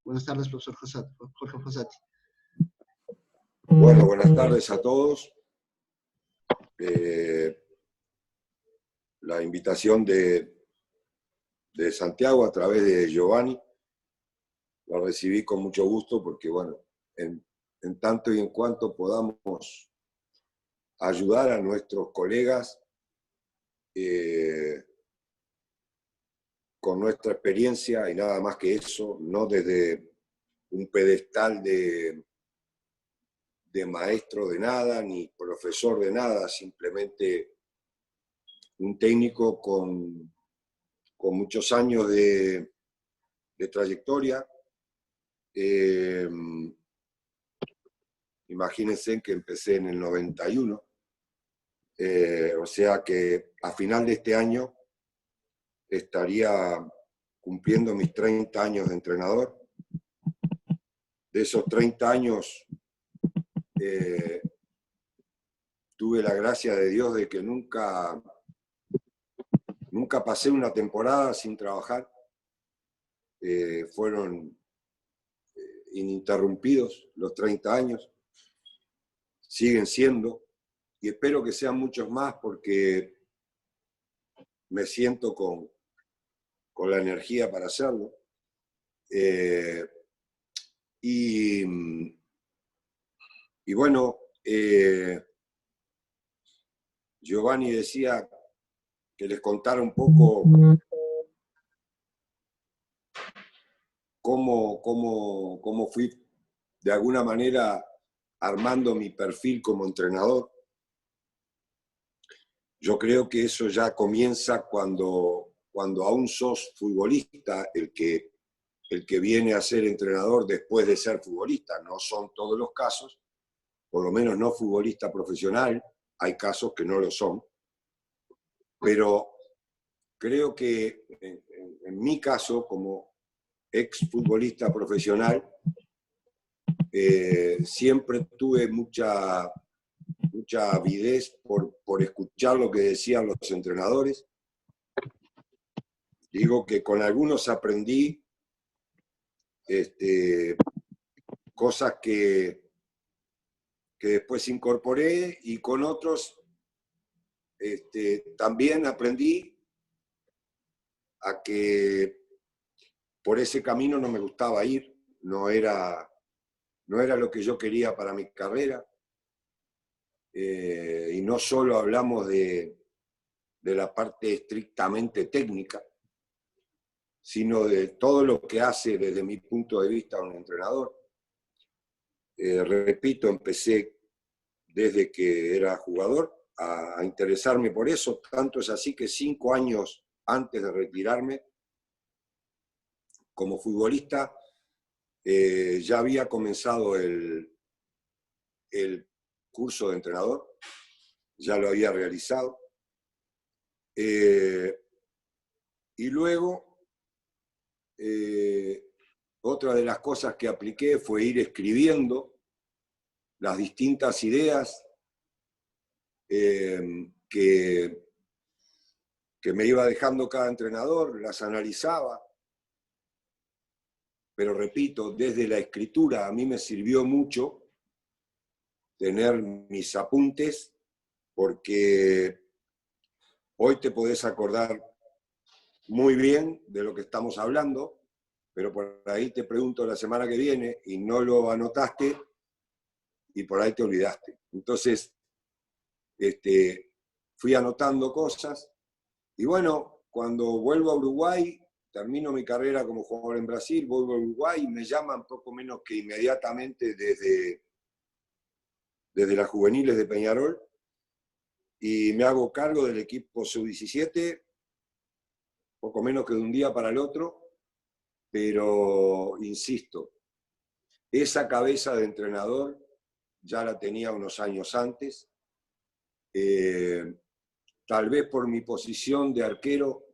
Buenas tardes, profesor Jorge Fossati. Bueno, buenas tardes a todos. La invitación de Santiago a través de Giovanni la recibí con mucho gusto porque, bueno, en tanto y en cuanto podamos ayudar a nuestros colegas con nuestra experiencia y nada más que eso, no desde un pedestal de maestro de nada, ni profesor de nada, simplemente un técnico con muchos años de trayectoria. Imagínense que empecé en el 91, o sea que a final de este año estaría cumpliendo mis 30 años de entrenador. De esos 30 años tuve la gracia de Dios de que nunca pasé una temporada sin trabajar. Fueron ininterrumpidos los 30 años, siguen siendo, y espero que sean muchos más porque me siento con la energía para hacerlo. Y bueno, Giovanni decía que les contara un poco cómo fui de alguna manera armando mi perfil como entrenador. Yo creo que eso ya comienza cuando aún sos futbolista, el que viene a ser entrenador después de ser futbolista. No son todos los casos, por lo menos no futbolista profesional, hay casos que no lo son. Pero creo que en mi caso, como ex futbolista profesional, siempre tuve mucha avidez por escuchar lo que decían los entrenadores. Digo que con algunos aprendí cosas que después incorporé, y con otros también aprendí a que por ese camino no me gustaba ir, no era lo que yo quería para mi carrera. Y no solo hablamos de la parte estrictamente técnica, sino de todo lo que hace desde mi punto de vista un entrenador. Repito, empecé desde que era jugador a interesarme por eso, tanto es así que 5 años antes de retirarme como futbolista, ya había comenzado el curso de entrenador, ya lo había realizado. Y luego, otra de las cosas que apliqué fue ir escribiendo las distintas ideas que me iba dejando cada entrenador, las analizaba. Pero repito, desde la escritura a mí me sirvió mucho tener mis apuntes, porque hoy te podés acordar muy bien de lo que estamos hablando, pero por ahí te pregunto la semana que viene y no lo anotaste y por ahí te olvidaste. Entonces, fui anotando cosas y bueno, cuando vuelvo a Uruguay, termino mi carrera como jugador en Brasil, vuelvo a Uruguay y me llaman poco menos que inmediatamente desde las juveniles de Peñarol y me hago cargo del equipo sub-17, poco menos que de un día para el otro, pero insisto, esa cabeza de entrenador ya la tenía unos años antes. Tal vez por mi posición de arquero,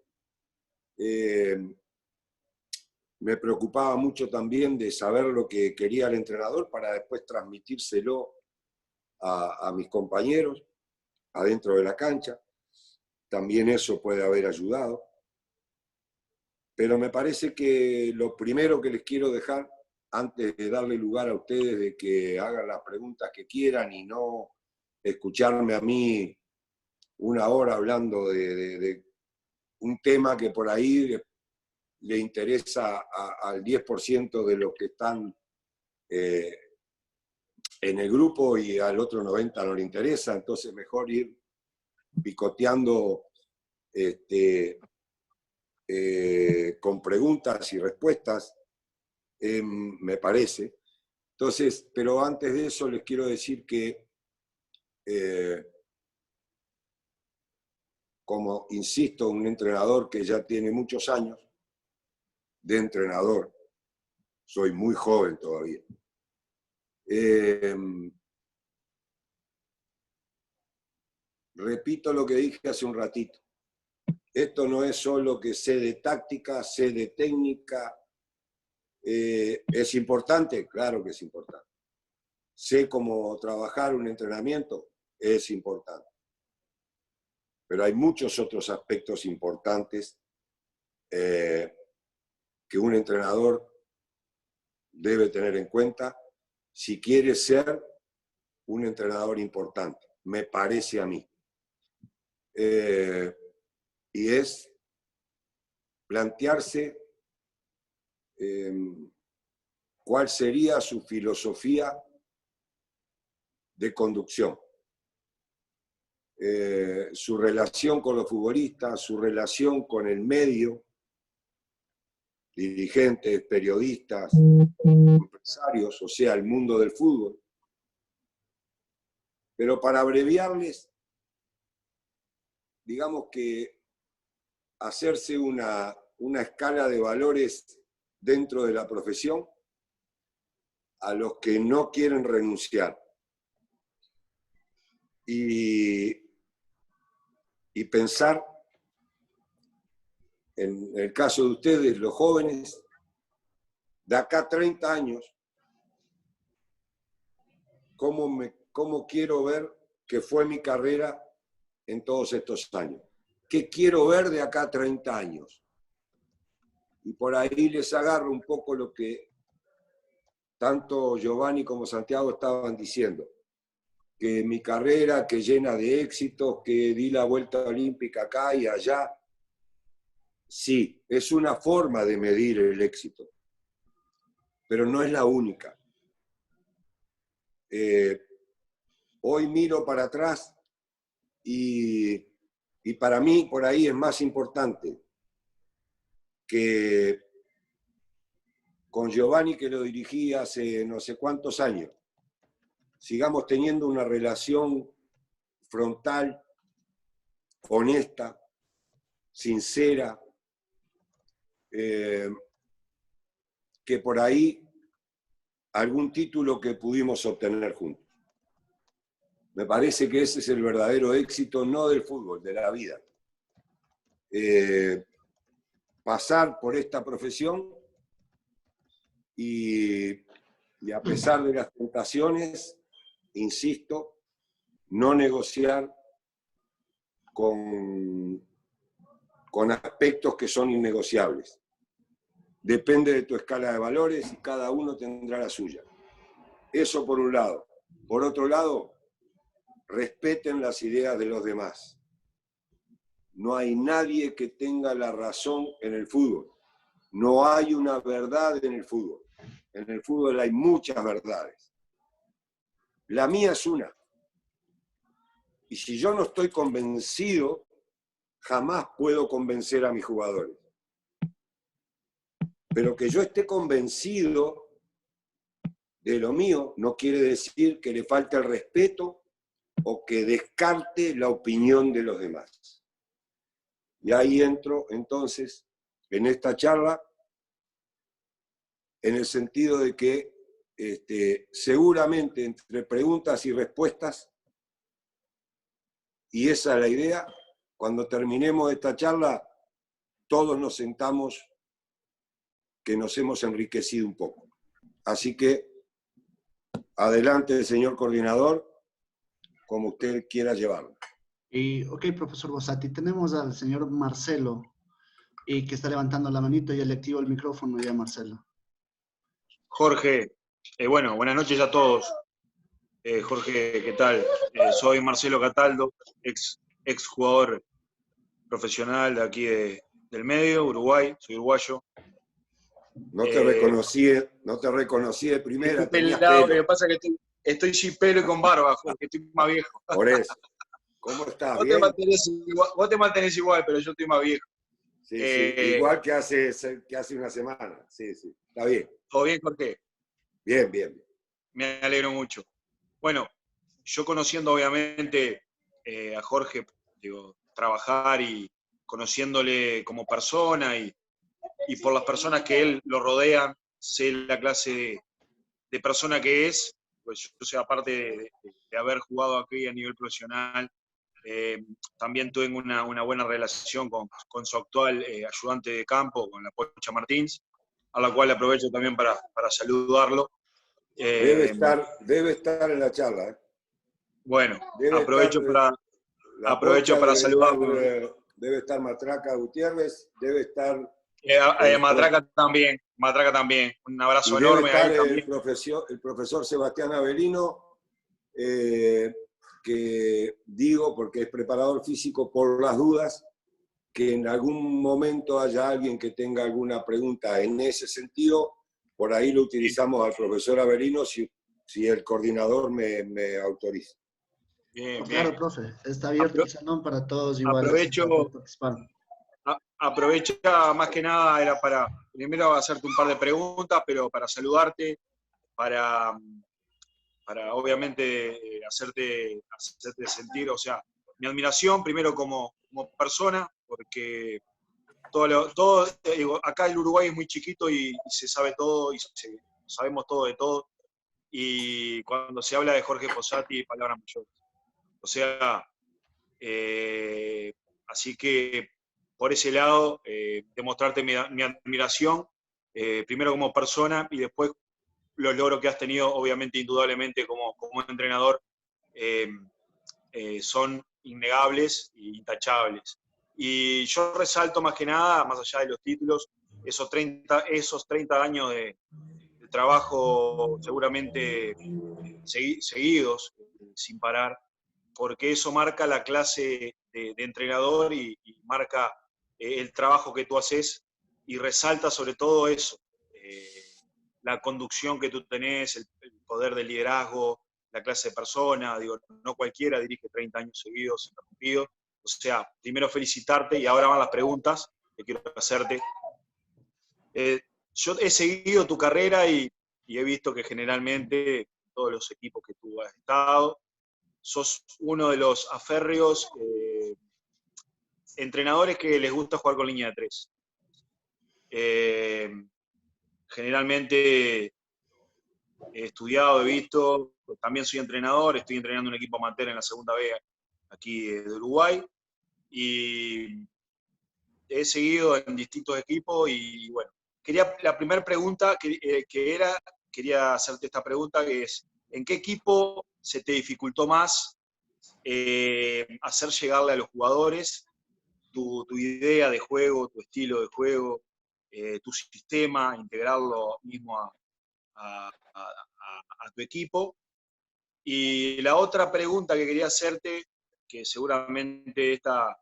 me preocupaba mucho también de saber lo que quería el entrenador para después transmitírselo a mis compañeros adentro de la cancha. También eso puede haber ayudado. Pero me parece que lo primero que les quiero dejar antes de darle lugar a ustedes de que hagan las preguntas que quieran y no escucharme a mí una hora hablando de un tema que por ahí le interesa al 10% de los que están en el grupo y al otro 90% no le interesa, entonces mejor ir picoteando con preguntas y respuestas, me parece. Entonces, pero antes de eso les quiero decir que, como insisto, un entrenador que ya tiene muchos años de entrenador, soy muy joven todavía, repito lo que dije hace un ratito. Esto no es solo que sé de táctica, sé de técnica. ¿Es importante? Claro que es importante. Sé cómo trabajar un entrenamiento, es importante. Pero hay muchos otros aspectos importantes que un entrenador debe tener en cuenta si quiere ser un entrenador importante, me parece a mí. Y es plantearse cuál sería su filosofía de conducción, su relación con los futbolistas, su relación con el medio, dirigentes, periodistas, empresarios, o sea, el mundo del fútbol. Pero para abreviarles, digamos que hacerse una escala de valores dentro de la profesión a los que no quieren renunciar. Y pensar, en el caso de ustedes, los jóvenes, de acá a 30 años, cómo quiero ver que fue mi carrera en todos estos años. ¿Qué quiero ver de acá a 30 años? Y por ahí les agarro un poco lo que tanto Giovanni como Santiago estaban diciendo. Que mi carrera, que llena de éxitos, que di la vuelta olímpica acá y allá. Sí, es una forma de medir el éxito, pero no es la única. Hoy miro para atrás y para mí por ahí es más importante que con Giovanni, que lo dirigí hace no sé cuántos años, sigamos teniendo una relación frontal, honesta, sincera, que por ahí algún título que pudimos obtener juntos. Me parece que ese es el verdadero éxito, no del fútbol, de la vida. Pasar por esta profesión y a pesar de las tentaciones, insisto, no negociar con aspectos que son innegociables. Depende de tu escala de valores y cada uno tendrá la suya. Eso por un lado. Por otro lado, respeten las ideas de los demás. No hay nadie que tenga la razón en el fútbol. No hay una verdad en el fútbol. En el fútbol hay muchas verdades. La mía es una. Y si yo no estoy convencido, jamás puedo convencer a mis jugadores. Pero que yo esté convencido de lo mío no quiere decir que le falte el respeto o que descarte la opinión de los demás. Y ahí entro entonces en esta charla en el sentido de que seguramente entre preguntas y respuestas, y esa es la idea, cuando terminemos esta charla, todos nos sentamos que nos hemos enriquecido un poco. Así que, adelante, señor coordinador, como usted quiera llevarlo. Ok, profesor Bossati, tenemos al señor Marcelo, que está levantando la manito, ya le activo el micrófono ya, Marcelo. Jorge, bueno, buenas noches a todos. Jorge, ¿qué tal? Soy Marcelo Cataldo, ex jugador profesional de aquí del medio, Uruguay, soy uruguayo. No te reconocí de primera, Estoy tenías pelado, lo pelo. que pasa es que estoy sin pelo y con barba, Jorge, estoy más viejo. Por eso. ¿Cómo estás? Vos ¿Bien? vos te mantenés igual, pero yo estoy más viejo. Sí, sí. Igual que hace una semana. Sí, sí. Está bien. ¿Todo bien, Jorge? Bien, bien. Me alegro mucho. Bueno, yo conociendo obviamente a Jorge, digo, trabajar y conociéndole como persona y por las personas que él lo rodean, sé la clase de persona que es, pues yo sé, aparte de haber jugado aquí a nivel profesional, también tuve una buena relación con su actual ayudante de campo, con la Pocha Martins, a la cual aprovecho también para saludarlo. Debe estar en la charla. Bueno, Debe estar, la aprovecho Pocha para saludarlo. debe estar Matraca Gutiérrez, debe estar... Matraca también. Un abrazo y debe enorme estar ahí también. el profesor Sebastián Avelino, que digo porque es preparador físico por las dudas, que en algún momento haya alguien que tenga alguna pregunta en ese sentido, por ahí lo utilizamos al profesor Avelino si el coordinador me autoriza. Bien, claro, profe, está abierto el salón para todos igual. Aprovecha más que nada, era para primero hacerte un par de preguntas, pero para saludarte, para obviamente hacerte sentir, o sea, mi admiración primero como persona, porque digo, acá el Uruguay es muy chiquito y se sabe todo, y sabemos todo de todo, y cuando se habla de Jorge Fossati, palabras mayores. O sea, así que por ese lado, demostrarte mi admiración, primero como persona y después los logros que has tenido, obviamente, indudablemente, como entrenador, son innegables e intachables. Y yo resalto más que nada, más allá de los títulos, esos 30 años de trabajo seguramente seguidos, sin parar, porque eso marca la clase de entrenador y marca el trabajo que tú haces y resalta sobre todo eso, la conducción que tú tenés, el poder del liderazgo, la clase de persona, digo, no cualquiera dirige 30 años seguidos, interrumpidos. O sea, primero felicitarte y ahora van las preguntas que quiero hacerte. Yo he seguido tu carrera y he visto que generalmente todos los equipos que tú has estado, sos uno de los aférreos entrenadores que les gusta jugar con línea de 3. Generalmente he estudiado, he visto, también soy entrenador, estoy entrenando un equipo amateur en la segunda B aquí de Uruguay, y he seguido en distintos equipos y bueno, la primera pregunta quería hacerte esta pregunta, que es, ¿en qué equipo se te dificultó más hacer llegarle a los jugadores tu idea de juego, tu estilo de juego, tu sistema, integrarlo mismo a tu equipo? Y la otra pregunta que quería hacerte, que seguramente está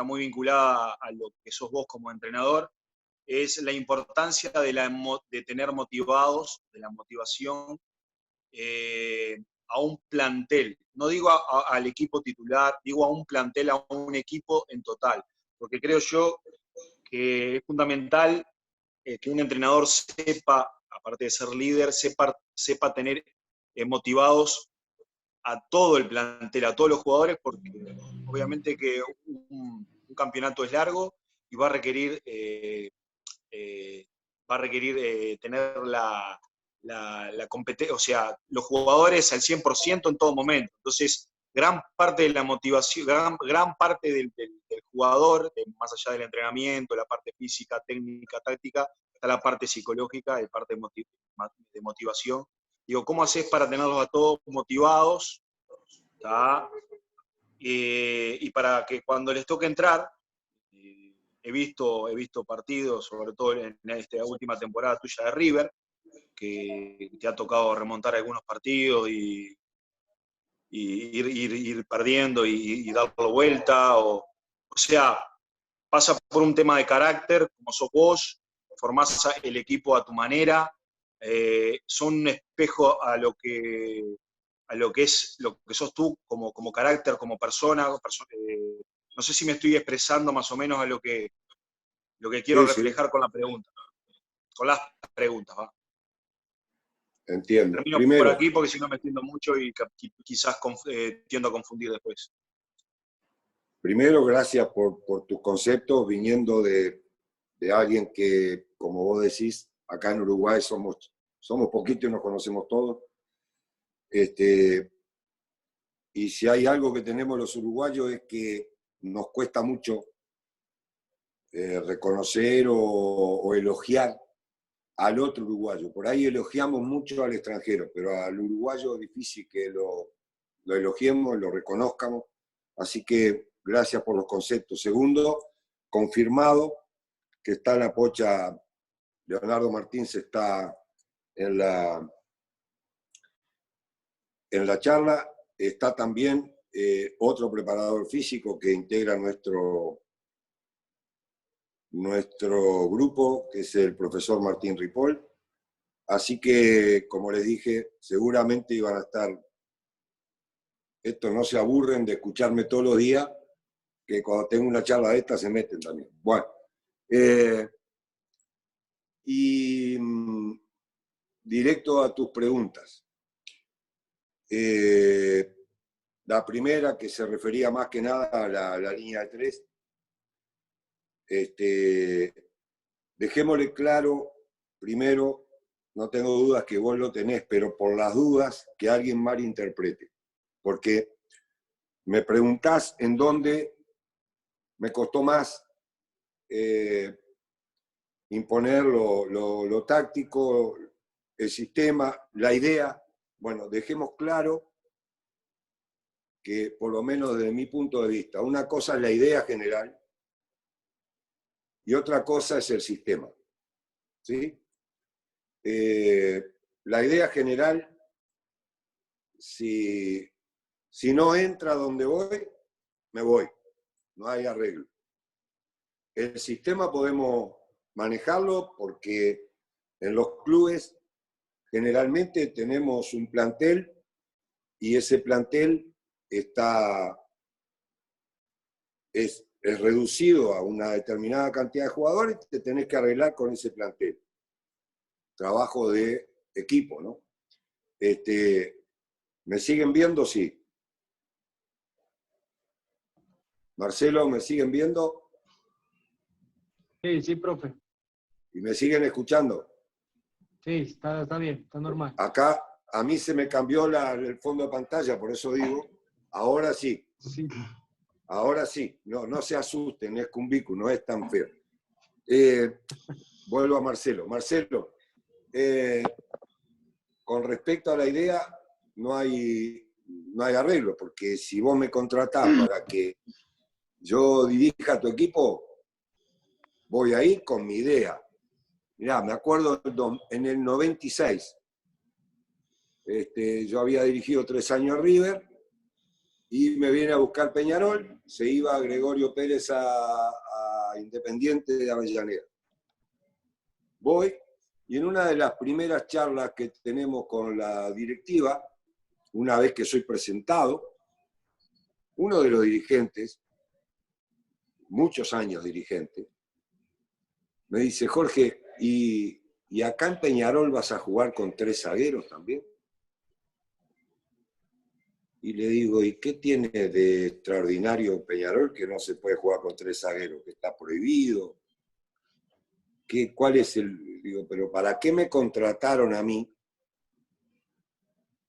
muy vinculada a lo que sos vos como entrenador, es la importancia de tener motivados, de la motivación a un plantel. No digo al equipo titular, digo a un plantel, a un equipo en total. Porque creo yo que es fundamental que un entrenador sepa, aparte de ser líder, sepa tener motivados a todo el plantel, a todos los jugadores, porque obviamente que un campeonato es largo y va a requerir tener la competencia, o sea, los jugadores al 100% en todo momento. Entonces, gran parte de la motivación, gran parte del jugador, más allá del entrenamiento, la parte física, técnica, táctica, está la parte psicológica, la parte de motivación. Digo, ¿cómo haces para tenerlos a todos motivados? Y para que cuando les toque entrar, he visto partidos, sobre todo en esta última temporada tuya de River, que te ha tocado remontar algunos partidos y ir perdiendo y darlo vuelta, o sea, pasa por un tema de carácter, como sos vos, formás el equipo a tu manera, son un espejo a lo que es lo que sos tú como carácter, como persona. No sé si me estoy expresando más o menos a lo que quiero reflejar con la pregunta, con las preguntas, ¿va? Entiendo. Termino Primero, por aquí porque si no me entiendo mucho y quizás tiendo a confundir después. primero, gracias por tus conceptos, viniendo de alguien que, como vos decís, acá en Uruguay somos poquitos y nos conocemos todos. Y si hay algo que tenemos los uruguayos es que nos cuesta mucho reconocer o elogiar al otro uruguayo. Por ahí elogiamos mucho al extranjero, pero al uruguayo es difícil que lo elogiemos, lo reconozcamos. Así que gracias por los conceptos. Segundo, confirmado que está la pocha, Leonardo Martins está en la charla. Está también otro preparador físico que integra nuestro grupo, que es el profesor Martín Ripoll. Así que, como les dije, seguramente iban a estar, estos no se aburren de escucharme todos los días, que cuando tengo una charla de esta se meten también. Bueno, directo a tus preguntas. La primera, que se refería más que nada a la línea de 3. Dejémosle claro, primero, no tengo dudas que vos lo tenés, pero por las dudas que alguien malinterprete. Porque me preguntás en dónde me costó más imponer lo táctico, el sistema, la idea. Bueno, dejemos claro que, por lo menos desde mi punto de vista, una cosa es la idea general y otra cosa es el sistema. ¿Sí? La idea general, si no entra donde voy, me voy. No hay arreglo. El sistema podemos manejarlo porque en los clubes generalmente tenemos un plantel y ese plantel es reducido a una determinada cantidad de jugadores, te tenés que arreglar con ese plantel. Trabajo de equipo, ¿no? ¿Me siguen viendo? Sí. Marcelo, ¿me siguen viendo? Sí, profe. ¿Y me siguen escuchando? Sí, está bien, está normal. Acá a mí se me cambió el fondo de pantalla, por eso digo, ahora sí. Sí. Ahora sí, no se asusten, es Cumbicu, no es tan feo. Vuelvo a Marcelo. Marcelo, con respecto a la idea, no hay arreglo, porque si vos me contratás para que yo dirija tu equipo, voy a ir con mi idea. Mirá, me acuerdo en el 96, yo había dirigido 3 años a River, y me viene a buscar Peñarol, se iba Gregorio Pérez a Independiente de Avellaneda. Voy, y en una de las primeras charlas que tenemos con la directiva, una vez que soy presentado, uno de los dirigentes, muchos años dirigente, me dice: Jorge, ¿y acá en Peñarol vas a jugar con 3 zagueros también? Y le digo: ¿y qué tiene de extraordinario Peñarol que no se puede jugar con 3 zagueros? ¿Que está prohibido? ¿Cuál es el...? Digo, pero ¿para qué me contrataron a mí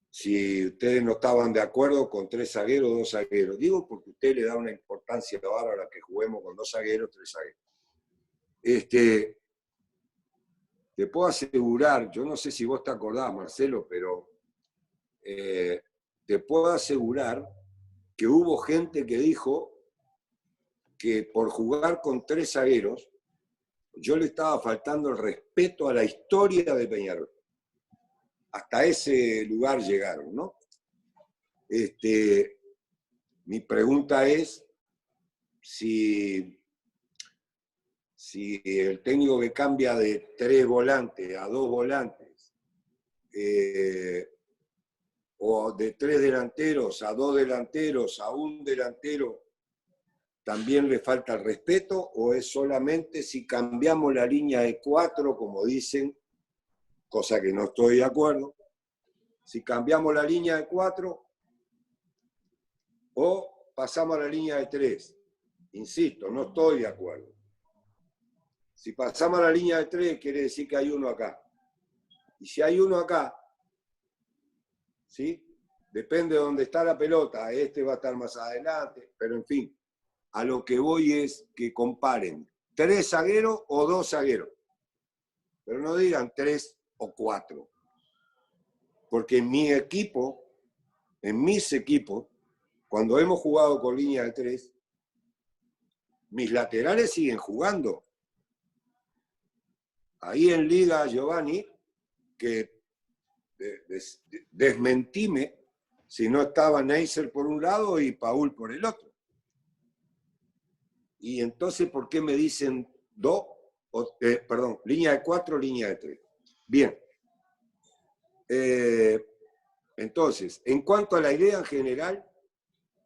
si ustedes no estaban de acuerdo con 3 zagueros, 2 zagueros? Digo, porque usted le da una importancia bárbara que juguemos con 2 zagueros, 3 zagueros. Te puedo asegurar, yo no sé si vos te acordás, Marcelo, pero te puedo asegurar que hubo gente que dijo que por jugar con 3 zagueros yo le estaba faltando el respeto a la historia de Peñarol. hasta ese lugar llegaron, ¿no? Mi pregunta es si el técnico que cambia de 3 volantes a 2 volantes, o de 3 delanteros a 2 delanteros, a 1 delantero, ¿también le falta el respeto? ¿O es solamente si cambiamos la línea de 4, como dicen, cosa que no estoy de acuerdo, si cambiamos la línea de 4 o pasamos a la línea de 3? Insisto, no estoy de acuerdo. Si pasamos a la línea de 3, quiere decir que hay uno acá. Y si hay uno acá, ¿sí? Depende de dónde está la pelota, este va a estar más adelante, pero en fin, a lo que voy es que comparen 3 zagueros o 2 zagueros. Pero no digan 3 o 4. Porque en mi equipo, en mis equipos, cuando hemos jugado con línea de 3, mis laterales siguen jugando. Ahí en Liga, Giovanni, que desmentime si no estaba Neisser por un lado y Paul por el otro. Y entonces, ¿por qué me dicen línea de 4, línea de 3? Bien. Entonces, en cuanto a la idea en general,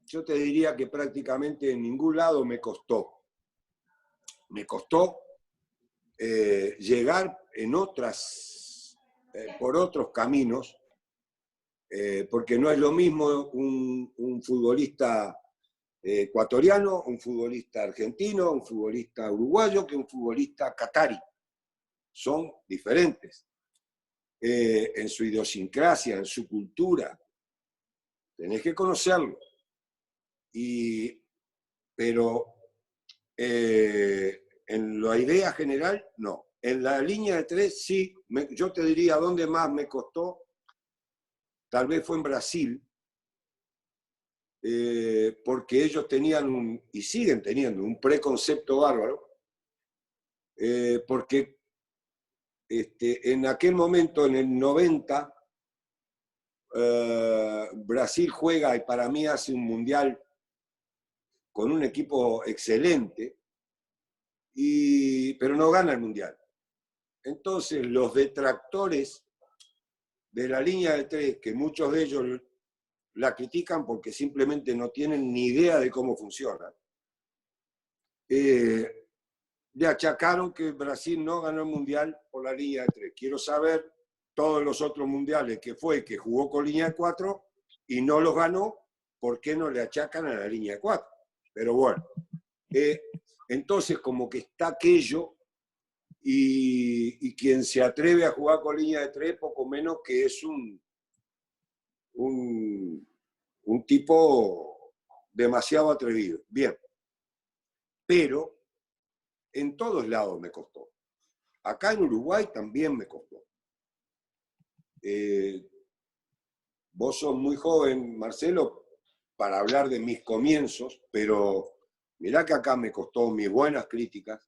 yo te diría que prácticamente en ningún lado me costó. Me costó llegar en por otros caminos, porque no es lo mismo un futbolista ecuatoriano, un futbolista argentino, un futbolista uruguayo que un futbolista catarí. Son diferentes en su idiosincrasia, en su cultura. Tenés que conocerlo. Pero en la idea general, no. En la línea de 3, sí. Yo te diría dónde más me costó. Tal vez fue en Brasil, porque ellos tenían y siguen teniendo un preconcepto bárbaro, porque en aquel momento, en el 90, Brasil juega y para mí hace un mundial con un equipo excelente, pero no gana el mundial. Entonces los detractores de la línea de 3, que muchos de ellos la critican porque simplemente no tienen ni idea de cómo funciona, le achacaron que Brasil no ganó el mundial por la línea de 3. Quiero saber todos los otros mundiales que jugó con línea de 4 y no los ganó, ¿por qué no le achacan a la línea de 4? Pero bueno, entonces como que está aquello, y quien se atreve a jugar con línea de 3, poco menos que es un tipo demasiado atrevido. Bien, pero en todos lados me costó. Acá en Uruguay también me costó. Vos sos muy joven, Marcelo, para hablar de mis comienzos, pero mirá que acá me costó mis buenas críticas.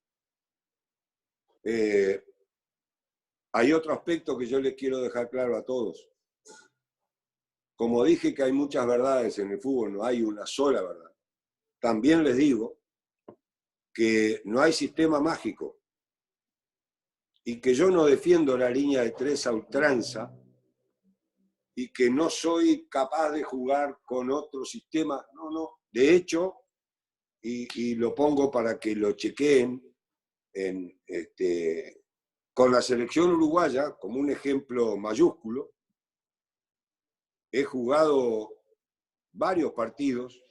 Hay otro aspecto que yo les quiero dejar claro a todos. Como dije que hay muchas verdades en el fútbol, no hay una sola verdad. También les digo que no hay sistema mágico y que yo no defiendo la línea de 3 a ultranza y que no soy capaz de jugar con otro sistema. No. De hecho, y lo pongo para que lo chequeen, con la selección uruguaya, como un ejemplo mayúsculo, he jugado varios partidos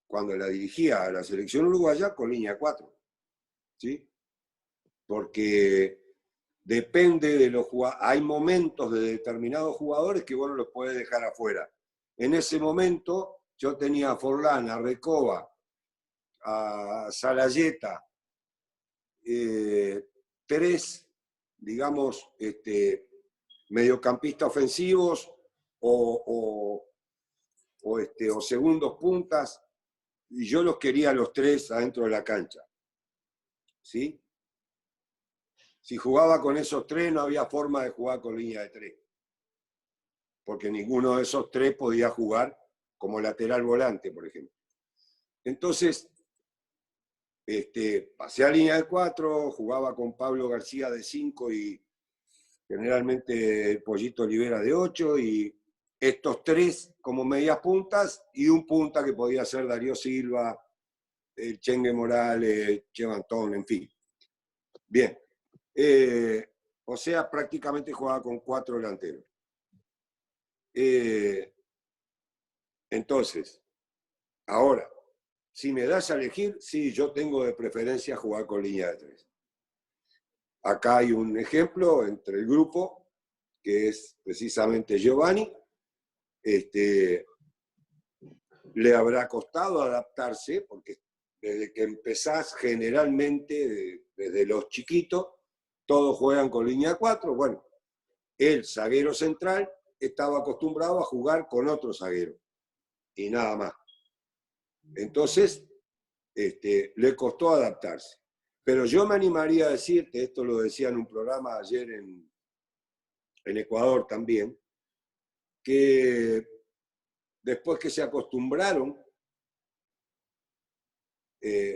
cuando la dirigía a la selección uruguaya con línea 4, ¿sí? Porque depende de los jugadores. Hay momentos de determinados jugadores que vos no los podés dejar afuera. En ese momento yo tenía a Forlán, a Recoba, a Salayeta, 3, digamos, mediocampistas ofensivos o segundos puntas, y yo los quería los 3 adentro de la cancha. ¿Sí? Si jugaba con esos 3, no había forma de jugar con línea de 3. Porque ninguno de esos 3 podía jugar como lateral volante, por ejemplo. Entonces, pasé a línea de 4, jugaba con Pablo García de 5 y generalmente el Pollito Olivera de 8, y estos 3 como medias puntas y un punta que podía ser Darío Silva, el Chengue Morales, Chevantón, en fin. Bien. O sea, prácticamente jugaba con 4 delanteros. Entonces, ahora, si me das a elegir, sí, yo tengo de preferencia jugar con línea de 3. Acá hay un ejemplo entre el grupo, que es precisamente Giovanni. Le habrá costado adaptarse, porque desde que empezás, generalmente, desde los chiquitos, todos juegan con línea 4. Bueno, el zaguero central estaba acostumbrado a jugar con otro zaguero, y nada más. Entonces, le costó adaptarse. Pero yo me animaría a decirte, esto lo decía en un programa ayer en Ecuador también, que después que se acostumbraron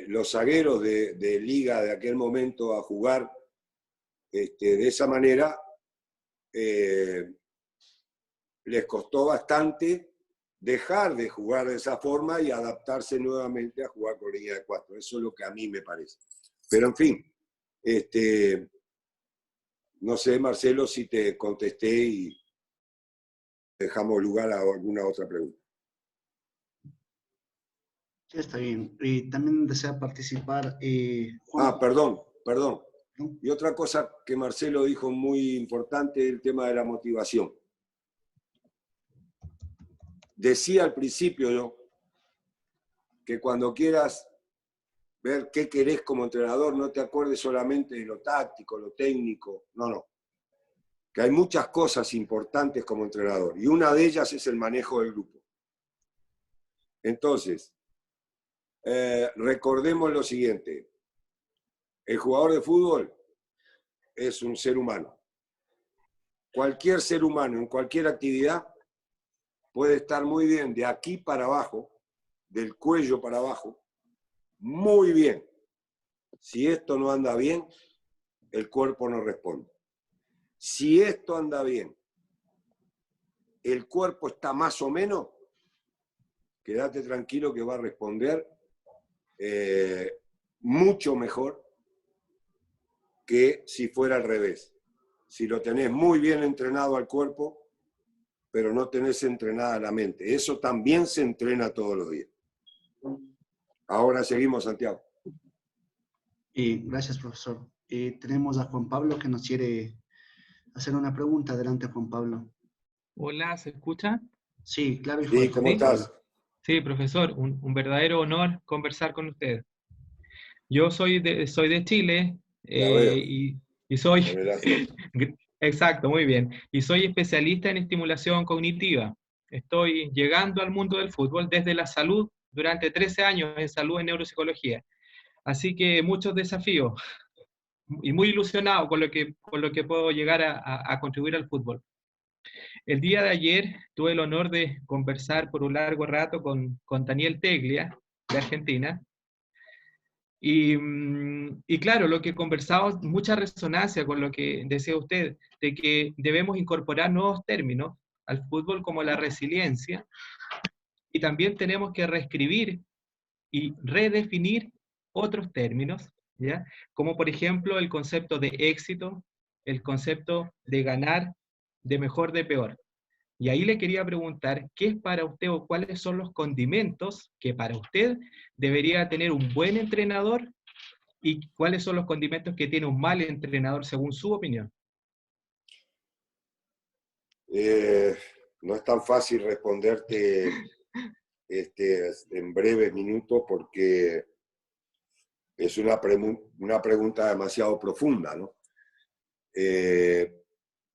los zagueros de liga de aquel momento a jugar de esa manera, les costó bastante dejar de jugar de esa forma y adaptarse nuevamente a jugar con línea de 4. Eso es lo que a mí me parece. Pero en fin, no sé, Marcelo, si te contesté y dejamos lugar a alguna otra pregunta. Sí, está bien. Y también desea participar Juan. Perdón. ¿No? Y otra cosa que Marcelo dijo muy importante, el tema de la motivación. Decía al principio yo que cuando quieras ver qué querés como entrenador, no te acuerdes solamente de lo táctico, lo técnico, no. Que hay muchas cosas importantes como entrenador, y una de ellas es el manejo del grupo. Entonces, recordemos lo siguiente. El jugador de fútbol es un ser humano. Cualquier ser humano en cualquier actividad puede estar muy bien de aquí para abajo, del cuello para abajo, muy bien. Si esto no anda bien, el cuerpo no responde. Si esto anda bien, el cuerpo está más o menos, quédate tranquilo que va a responder mucho mejor que si fuera al revés. Si lo tenés muy bien entrenado al cuerpo, pero no tenés entrenada la mente. Eso también se entrena todos los días. Ahora seguimos, Santiago. Gracias, profesor. Tenemos a Juan Pablo que nos quiere hacer una pregunta. Adelante, Juan Pablo. Hola, ¿se escucha? Sí, claro y Sí, fuerte. ¿cómo estás? Sí, profesor, un verdadero honor conversar con usted. Yo soy de Chile Ya veo. y soy, Con el acento. exacto, muy bien, y soy especialista en estimulación cognitiva. Estoy llegando al mundo del fútbol desde la salud, durante 13 años en salud en neuropsicología. Así que muchos desafíos y muy ilusionado con lo que puedo llegar a contribuir al fútbol. El día de ayer tuve el honor de conversar por un largo rato con Daniel Teglia, de Argentina, y claro, lo que conversamos, mucha resonancia con lo que decía usted, de que debemos incorporar nuevos términos al fútbol como la resiliencia, y también tenemos que reescribir y redefinir otros términos, ¿ya? Como por ejemplo el concepto de éxito, el concepto de ganar, de mejor, de peor. Y ahí le quería preguntar, ¿qué es para usted o cuáles son los condimentos que para usted debería tener un buen entrenador y cuáles son los condimentos que tiene un mal entrenador según su opinión? No es tan fácil responderte en breves minutos porque es una pregunta demasiado profunda, ¿no?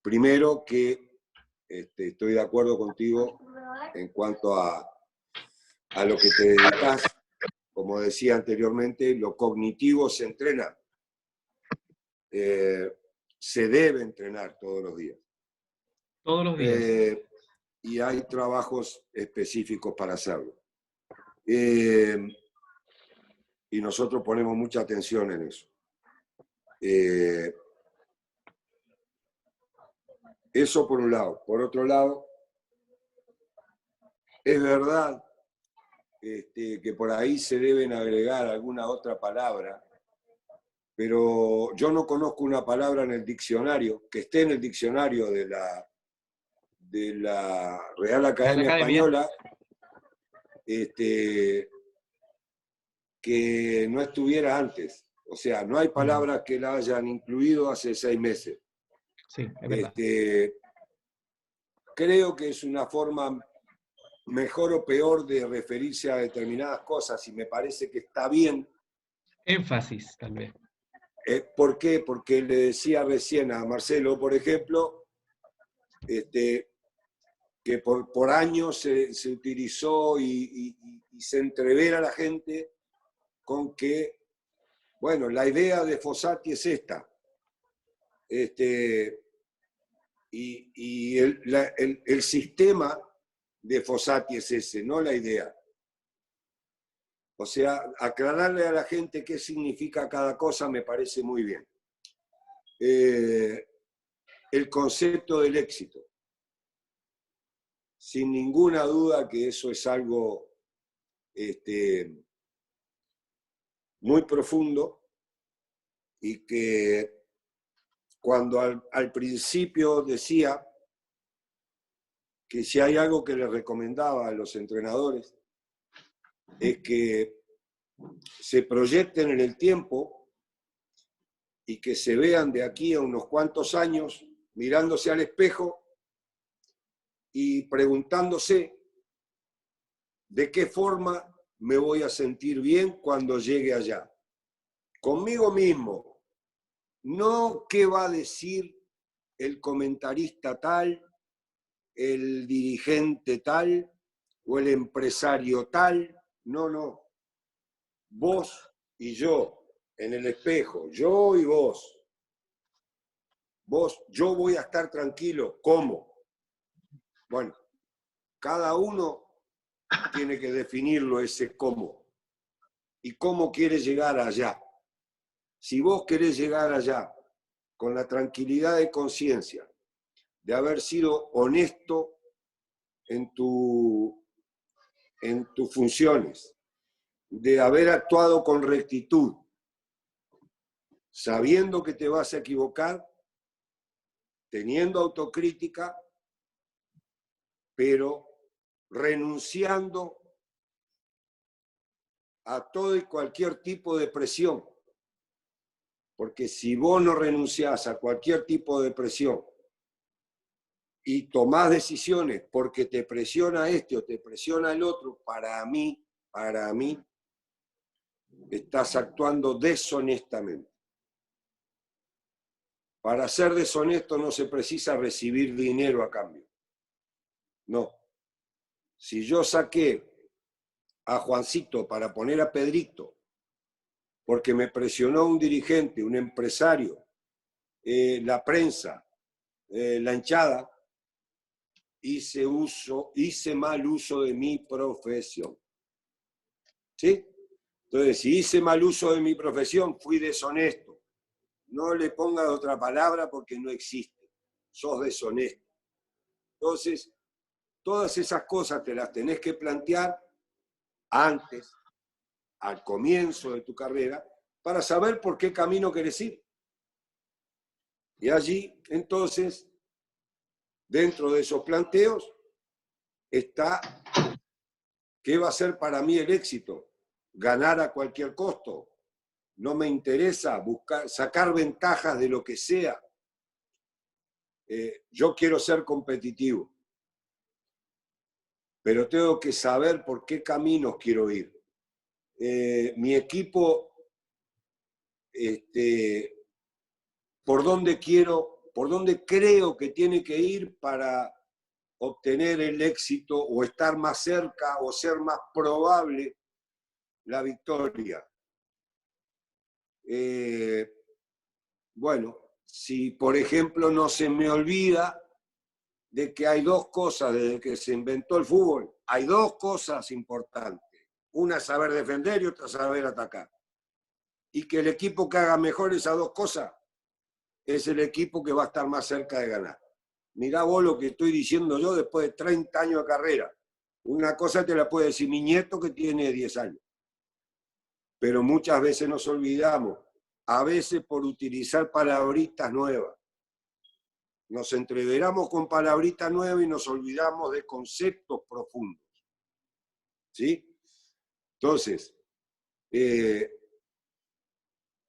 Primero que estoy de acuerdo contigo en cuanto a lo que te dedicas. Como decía anteriormente, lo cognitivo se entrena. se debe entrenar todos los días. Todos los días. Y hay trabajos específicos para hacerlo. Y nosotros ponemos mucha atención en eso. Eso por un lado. Por otro lado, es verdad que por ahí se deben agregar alguna otra palabra, pero yo no conozco una palabra en el diccionario, que esté en el diccionario de la Real Academia Española, que no estuviera antes. O sea, no hay palabras que la hayan incluido hace 6 meses. Sí, es verdad. Creo que es una forma mejor o peor de referirse a determinadas cosas y me parece que está bien. Énfasis, tal vez. ¿Por qué? Porque le decía recién a Marcelo, por ejemplo, que por años se utilizó y se entrevera a la gente con que, bueno, la idea de Fossati es esta. Y el sistema de Fossati es ese, no la idea. O sea, aclararle a la gente qué significa cada cosa me parece muy bien. El concepto del éxito. Sin ninguna duda que eso es algo muy profundo y que cuando al principio decía que si hay algo que le recomendaba a los entrenadores es que se proyecten en el tiempo y que se vean de aquí a unos cuantos años mirándose al espejo y preguntándose de qué forma me voy a sentir bien cuando llegue allá. Conmigo mismo. No qué va a decir el comentarista tal, el dirigente tal o el empresario tal. No, no. Vos y yo en el espejo, yo y vos. Yo voy a estar tranquilo. ¿Cómo? Bueno, cada uno tiene que definirlo ese cómo. Y cómo quiere llegar allá. Si vos querés llegar allá con la tranquilidad de conciencia, de haber sido honesto en tus funciones, de haber actuado con rectitud, sabiendo que te vas a equivocar, teniendo autocrítica, pero renunciando a todo y cualquier tipo de presión. Porque si vos no renunciás a cualquier tipo de presión y tomás decisiones porque te presiona este o te presiona el otro, para mí, estás actuando deshonestamente. Para ser deshonesto no se precisa recibir dinero a cambio. No. Si yo saqué a Juancito para poner a Pedrito, porque me presionó un dirigente, un empresario, la prensa, la hinchada, hice mal uso de mi profesión. ¿Sí? Entonces, si hice mal uso de mi profesión, fui deshonesto. No le pongas otra palabra porque no existe. Sos deshonesto. Entonces, todas esas cosas te las tenés que plantear antes, al comienzo de tu carrera, para saber por qué camino querés ir. Y allí, entonces, dentro de esos planteos, está ¿qué va a ser para mí el éxito? Ganar a cualquier costo. No me interesa sacar ventajas de lo que sea. Yo quiero ser competitivo, pero tengo que saber por qué caminos quiero ir. Mi equipo, por dónde creo que tiene que ir para obtener el éxito o estar más cerca o ser más probable la victoria. Bueno, si, por ejemplo, no se me olvida de que hay dos cosas desde que se inventó el fútbol, hay dos cosas importantes. Una es saber defender y otra saber atacar. Y que el equipo que haga mejor esas dos cosas es el equipo que va a estar más cerca de ganar. Mirá vos lo que estoy diciendo yo después de 30 años de carrera. Una cosa te la puede decir mi nieto que tiene 10 años. Pero muchas veces nos olvidamos, a veces por utilizar palabritas nuevas. Nos entreveramos con palabritas nuevas y nos olvidamos de conceptos profundos. ¿Sí? Entonces, el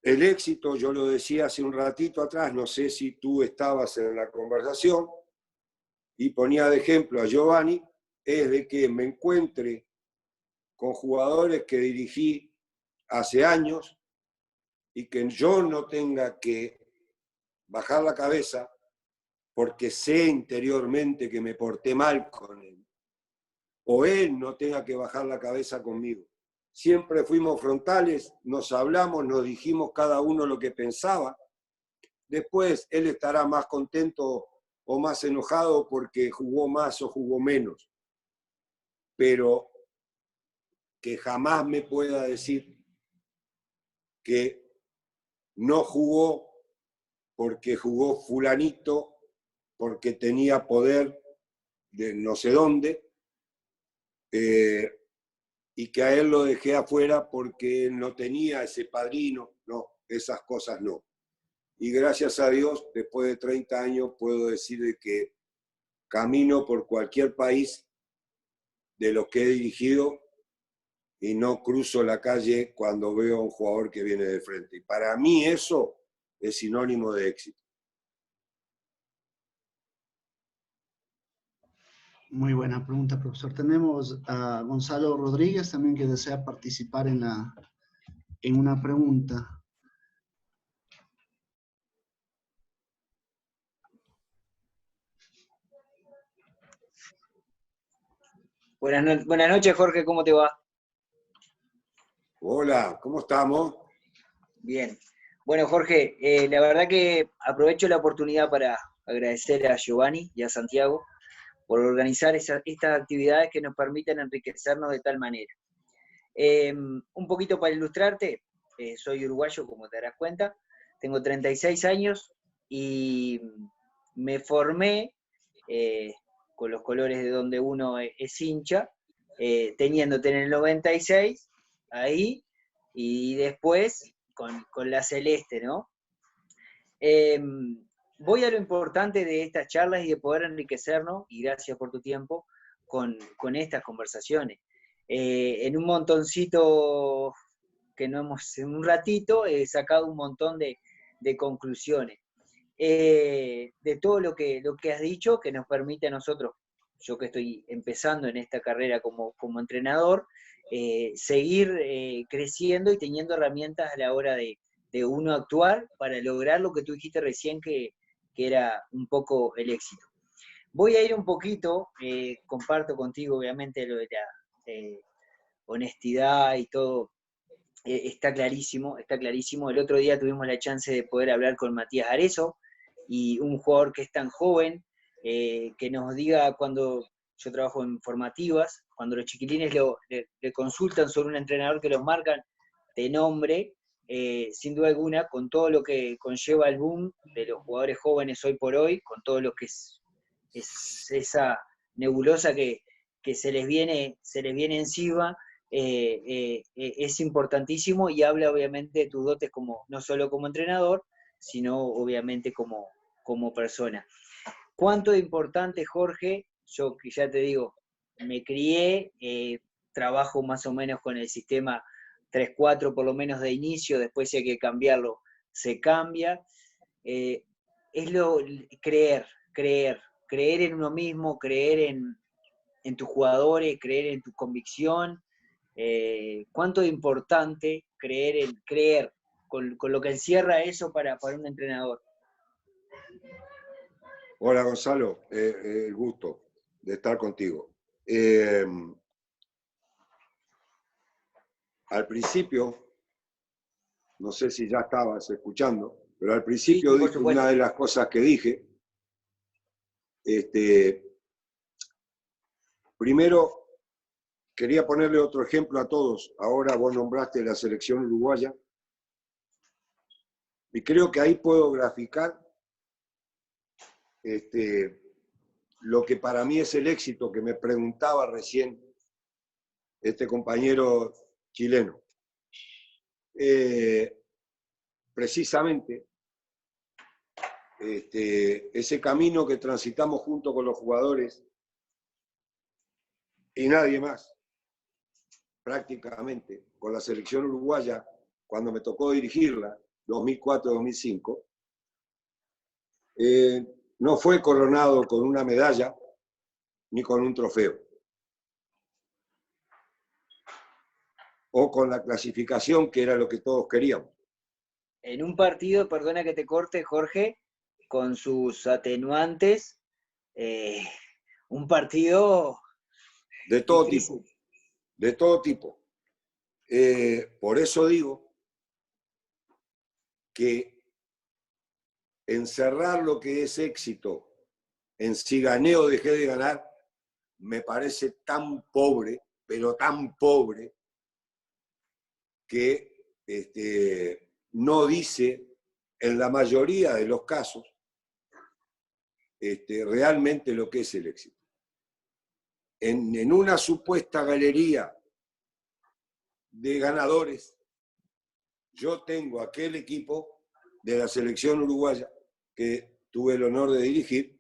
éxito, yo lo decía hace un ratito atrás, no sé si tú estabas en la conversación, y ponía de ejemplo a Giovanni, es de que me encuentre con jugadores que dirigí hace años y que yo no tenga que bajar la cabeza porque sé interiormente que me porté mal con él, o él no tenga que bajar la cabeza conmigo. Siempre fuimos frontales, nos hablamos, nos dijimos cada uno lo que pensaba. Después él estará más contento o más enojado porque jugó más o jugó menos. Pero que jamás me pueda decir que no jugó porque jugó fulanito, porque tenía poder de no sé dónde, y que a él lo dejé afuera porque él no tenía ese padrino. No, esas cosas no. Y gracias a Dios, después de 30 años, puedo decir de que camino por cualquier país de los que he dirigido y no cruzo la calle cuando veo a un jugador que viene de frente. Y para mí eso es sinónimo de éxito. Muy buena pregunta, profesor. Tenemos a Gonzalo Rodríguez también que desea participar en una pregunta. Buenas noches, Jorge, ¿cómo te va? Hola, ¿cómo estamos? Bien. Bueno, Jorge, la verdad que aprovecho la oportunidad para agradecer a Giovanni y a Santiago por organizar estas actividades que nos permiten enriquecernos de tal manera. Un poquito para ilustrarte, soy uruguayo, como te darás cuenta, tengo 36 años y me formé con los colores de donde uno es hincha, teniéndote en el 96, ahí, y después con la celeste, ¿no? Voy a lo importante de estas charlas y de poder enriquecernos, y gracias por tu tiempo, con estas conversaciones. En un montoncito que no hemos, en un ratito, he sacado un montón de conclusiones. De todo lo que has dicho, que nos permite a nosotros, yo que estoy empezando en esta carrera como entrenador, seguir creciendo y teniendo herramientas a la hora de uno actuar para lograr lo que tú dijiste recién, que era un poco el éxito. Voy a ir un poquito, comparto contigo obviamente lo de la honestidad y todo, está clarísimo, está clarísimo. El otro día tuvimos la chance de poder hablar con Matías Arezzo, y un jugador que es tan joven, que nos diga cuando, yo trabajo en formativas, cuando los chiquilines le consultan sobre un entrenador que los marcan de nombre, sin duda alguna, con todo lo que conlleva el boom de los jugadores jóvenes hoy por hoy, con todo lo que es esa nebulosa que se les viene encima, es importantísimo, y habla obviamente de tus dotes no solo como entrenador, sino obviamente como persona. ¿Cuánto de importante, Jorge? Yo que ya te digo, me crié, trabajo más o menos con el sistema 3-4 por lo menos de inicio, después si hay que cambiarlo, se cambia. Es creer en uno mismo, creer en tus jugadores, creer en tu convicción. Cuánto de importante creer con lo que encierra eso para un entrenador. Hola Gonzalo, el gusto de estar contigo. Al principio, no sé si ya estabas escuchando, Pero al principio Sí, por dije supuesto. una de las cosas que dije. Primero, quería ponerle otro ejemplo a todos. Ahora vos nombraste la selección uruguaya. Y creo que ahí puedo graficar lo que para mí es el éxito que me preguntaba recién este compañero chileno. Precisamente, ese camino que transitamos junto con los jugadores y nadie más, prácticamente, con la selección uruguaya, cuando me tocó dirigirla, 2004-2005, no fue coronado con una medalla ni con un trofeo, o con la clasificación que era lo que todos queríamos. En un partido, perdona que te corte, Jorge, con sus atenuantes, un partido De todo difícil. tipo, de todo tipo. Por eso digo que encerrar lo que es éxito en si gané o dejé de ganar, me parece tan pobre, pero tan pobre, que no dice, en la mayoría de los casos, realmente lo que es el éxito. En una supuesta galería de ganadores, yo tengo aquel equipo de la selección uruguaya que tuve el honor de dirigir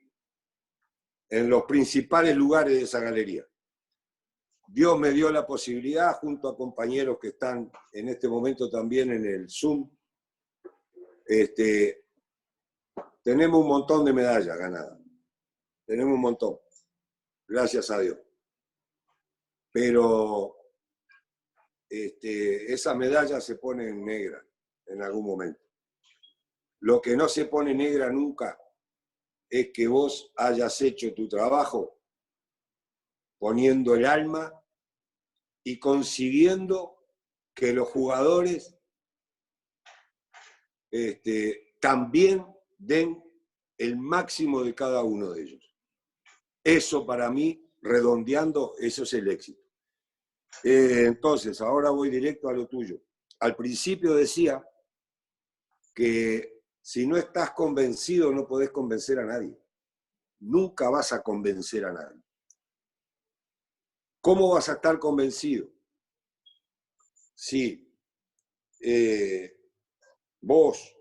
en los principales lugares de esa galería. Dios me dio la posibilidad, junto a compañeros que están en este momento también en el Zoom, tenemos un montón de medallas ganadas. Tenemos un montón. Gracias a Dios. Pero esas medallas se ponen negras en algún momento. Lo que no se pone negra nunca es que vos hayas hecho tu trabajo poniendo el alma y consiguiendo que los jugadores también den el máximo de cada uno de ellos. Eso para mí, redondeando, eso es el éxito. Entonces, ahora voy directo a lo tuyo. Al principio decía que si no estás convencido no podés convencer a nadie. Nunca vas a convencer a nadie. ¿Cómo vas a estar convencido? Si vos,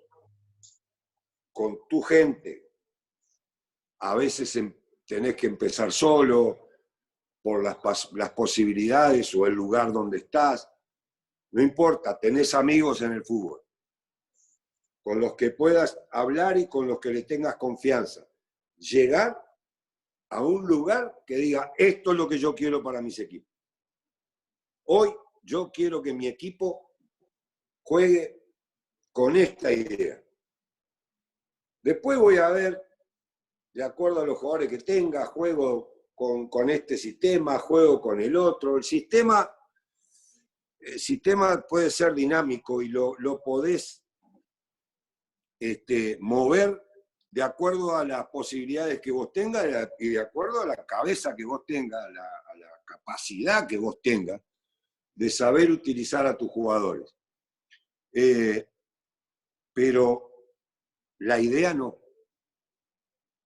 con tu gente, a veces tenés que empezar solo por las posibilidades o el lugar donde estás. No importa, tenés amigos en el fútbol, con los que puedas hablar y con los que le tengas confianza. Llegar a un lugar que diga, esto es lo que yo quiero para mis equipos. Hoy yo quiero que mi equipo juegue con esta idea. Después voy a ver, de acuerdo a los jugadores que tenga, juego con este sistema, juego con el otro. El sistema puede ser dinámico y lo podés mover de acuerdo a las posibilidades que vos tengas y de acuerdo a la cabeza que vos tengas, a la capacidad que vos tengas de saber utilizar a tus jugadores. Pero la idea no.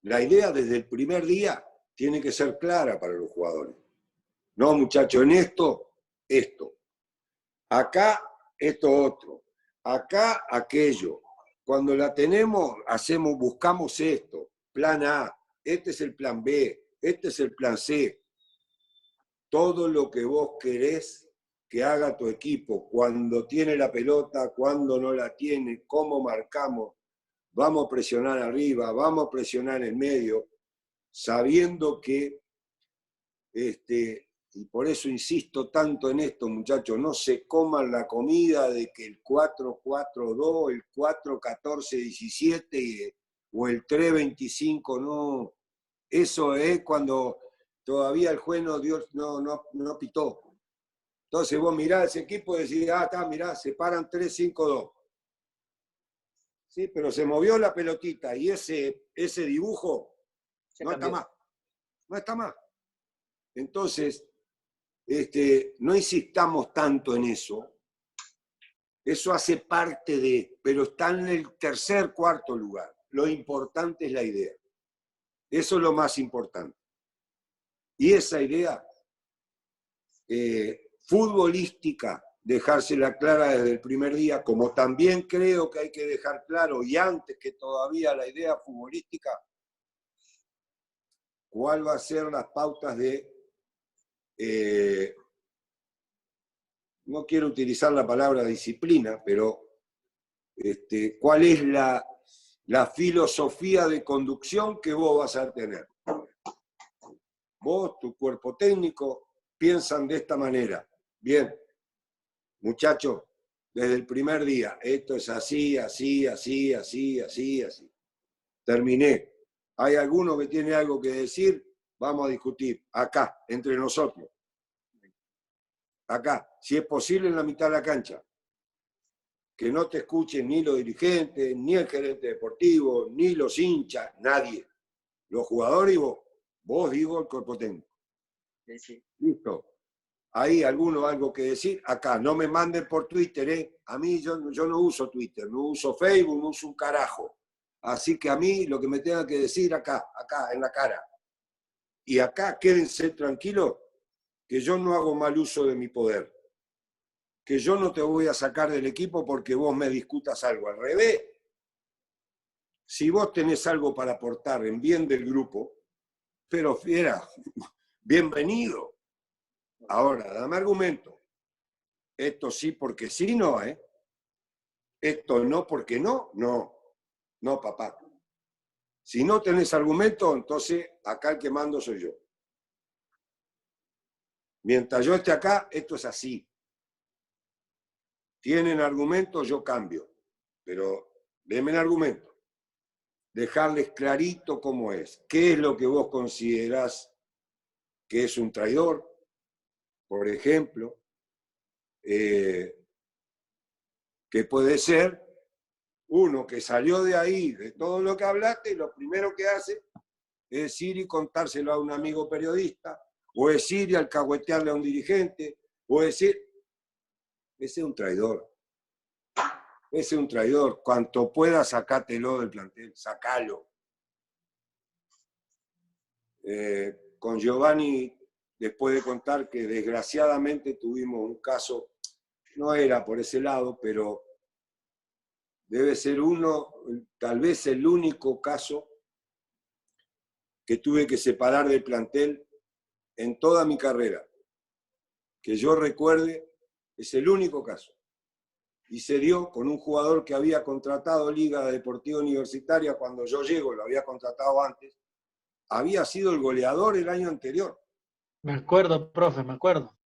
La idea desde el primer día tiene que ser clara para los jugadores. No, muchachos, en esto. Acá, esto otro. Acá, aquello. Cuando la tenemos, buscamos esto. Plan A, este es el plan B, este es el plan C. Todo lo que vos querés que haga tu equipo, cuando tiene la pelota, cuando no la tiene, cómo marcamos. Vamos a presionar arriba, vamos a presionar en medio, sabiendo que, y por eso insisto tanto en esto, muchachos, no se coman la comida de que el 4-4-2, el 4-14-17 o el 3-25, no. Eso es cuando todavía el juez no pitó. Entonces vos mirás ese equipo y decís, mirá, se paran 3-5-2. Sí, pero se movió la pelotita y ese dibujo no está más. No está más. Entonces, no insistamos tanto en eso. Eso hace parte de, pero está en el tercer, cuarto lugar. Lo importante es la idea. Eso es lo más importante. Y esa idea futbolística, dejársela clara desde el primer día, como también creo que hay que dejar claro, y antes que todavía la idea futbolística, cuál va a ser las pautas de, no quiero utilizar la palabra disciplina, pero cuál es la filosofía de conducción que vos vas a tener. Vos, tu cuerpo técnico, piensan de esta manera. Bien, muchachos, desde el primer día, esto es así, así, así, así, así, así. Terminé. ¿Hay alguno que tiene algo que decir? Vamos a discutir acá, entre nosotros. Acá, si es posible en la mitad de la cancha. Que no te escuchen ni los dirigentes, ni el gerente deportivo, ni los hinchas, nadie. Los jugadores y vos. Vos digo el cuerpo técnico. Sí. Listo. ¿Hay alguno algo que decir? Acá, no me manden por Twitter, ¿eh? A mí yo no uso Twitter, no uso Facebook, no uso un carajo. Así que a mí lo que me tenga que decir acá, en la cara. Y acá quédense tranquilos que yo no hago mal uso de mi poder. Que yo no te voy a sacar del equipo porque vos me discutas algo. Al revés, si vos tenés algo para aportar en bien del grupo, pero fiera, bienvenido. Ahora, dame argumento. Esto sí porque sí, no, ¿eh? Esto no porque no, no. No, papá. Si no tenés argumento, entonces acá el que mando soy yo. Mientras yo esté acá, esto es así. Tienen argumentos, yo cambio. Pero denme el argumento. Dejarles clarito cómo es. ¿Qué es lo que vos considerás que es un traidor? Por ejemplo, que puede ser uno que salió de ahí, de todo lo que hablaste, y lo primero que hace es ir y contárselo a un amigo periodista, o es ir y alcahuetearle a un dirigente, o decir, ese es un traidor. Ese es un traidor. Cuanto puedas, sacátelo del plantel, sacalo. Con Giovanni, después de contar que desgraciadamente tuvimos un caso, no era por ese lado, pero debe ser uno, tal vez el único caso que tuve que separar del plantel en toda mi carrera. Que yo recuerde, es el único caso. Y se dio con un jugador que había contratado Liga Deportiva Universitaria cuando yo llego, lo había contratado antes. Había sido el goleador el año anterior. Me acuerdo, profe, me acuerdo.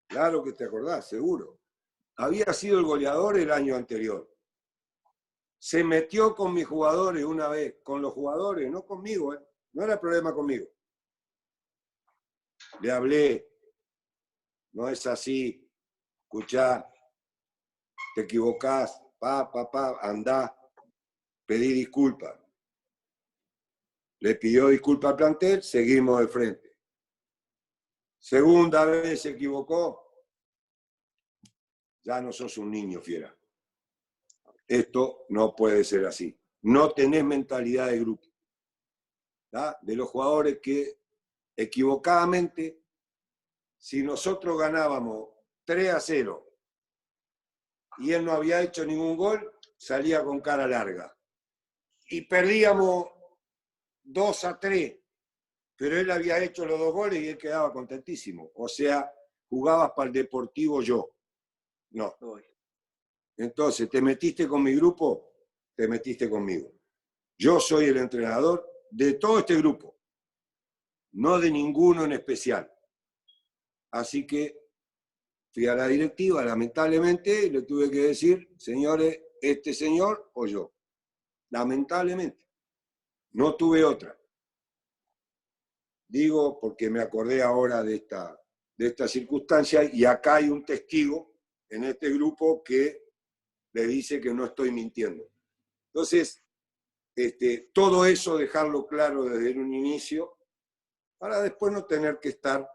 Claro que te acordás, seguro. Había sido el goleador el año anterior. Se metió con mis jugadores una vez, con los jugadores, no conmigo, ¿eh? No era problema conmigo. Le hablé, no es así, escuchá, te equivocás, andá, pedí disculpas. Le pidió disculpas al plantel, seguimos de frente. Segunda vez se equivocó, ya no sos un niño, fiera. Esto no puede ser así. No tenés mentalidad de grupo. ¿Tá? De los jugadores que equivocadamente, si nosotros ganábamos 3-0 y él no había hecho ningún gol, salía con cara larga. Y perdíamos 2-3, pero él había hecho los 2 goles y él quedaba contentísimo. O sea, jugabas para el Deportivo yo. No. Entonces, ¿te metiste con mi grupo? Te metiste conmigo. Yo soy el entrenador de todo este grupo, no de ninguno en especial. Así que fui a la directiva, lamentablemente, y le tuve que decir, señores, este señor o yo. Lamentablemente. No tuve otra. Digo porque me acordé ahora de esta circunstancia y acá hay un testigo en este grupo que le dice que no estoy mintiendo. Entonces, todo eso dejarlo claro desde un inicio, para después no tener que estar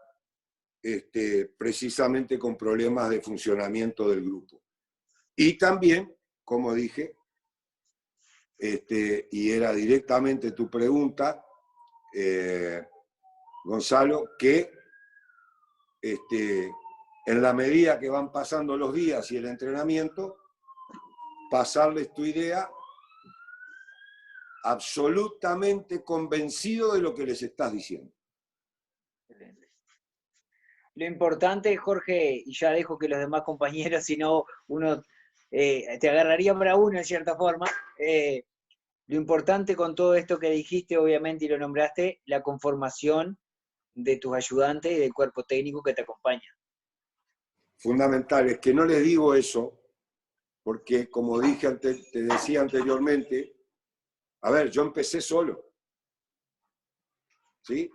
precisamente con problemas de funcionamiento del grupo. Y también, como dije, y era directamente tu pregunta, Gonzalo, que en la medida que van pasando los días y el entrenamiento, pasarles tu idea absolutamente convencido de lo que les estás diciendo. Excelente. Lo importante, Jorge, y ya dejo que los demás compañeros, si no, uno te agarraría para uno en cierta forma. Lo importante con todo esto que dijiste, obviamente, y lo nombraste, la conformación de tus ayudantes y del cuerpo técnico que te acompaña. Fundamental, es que no les digo eso, porque como te decía anteriormente, a ver, yo empecé solo, ¿sí?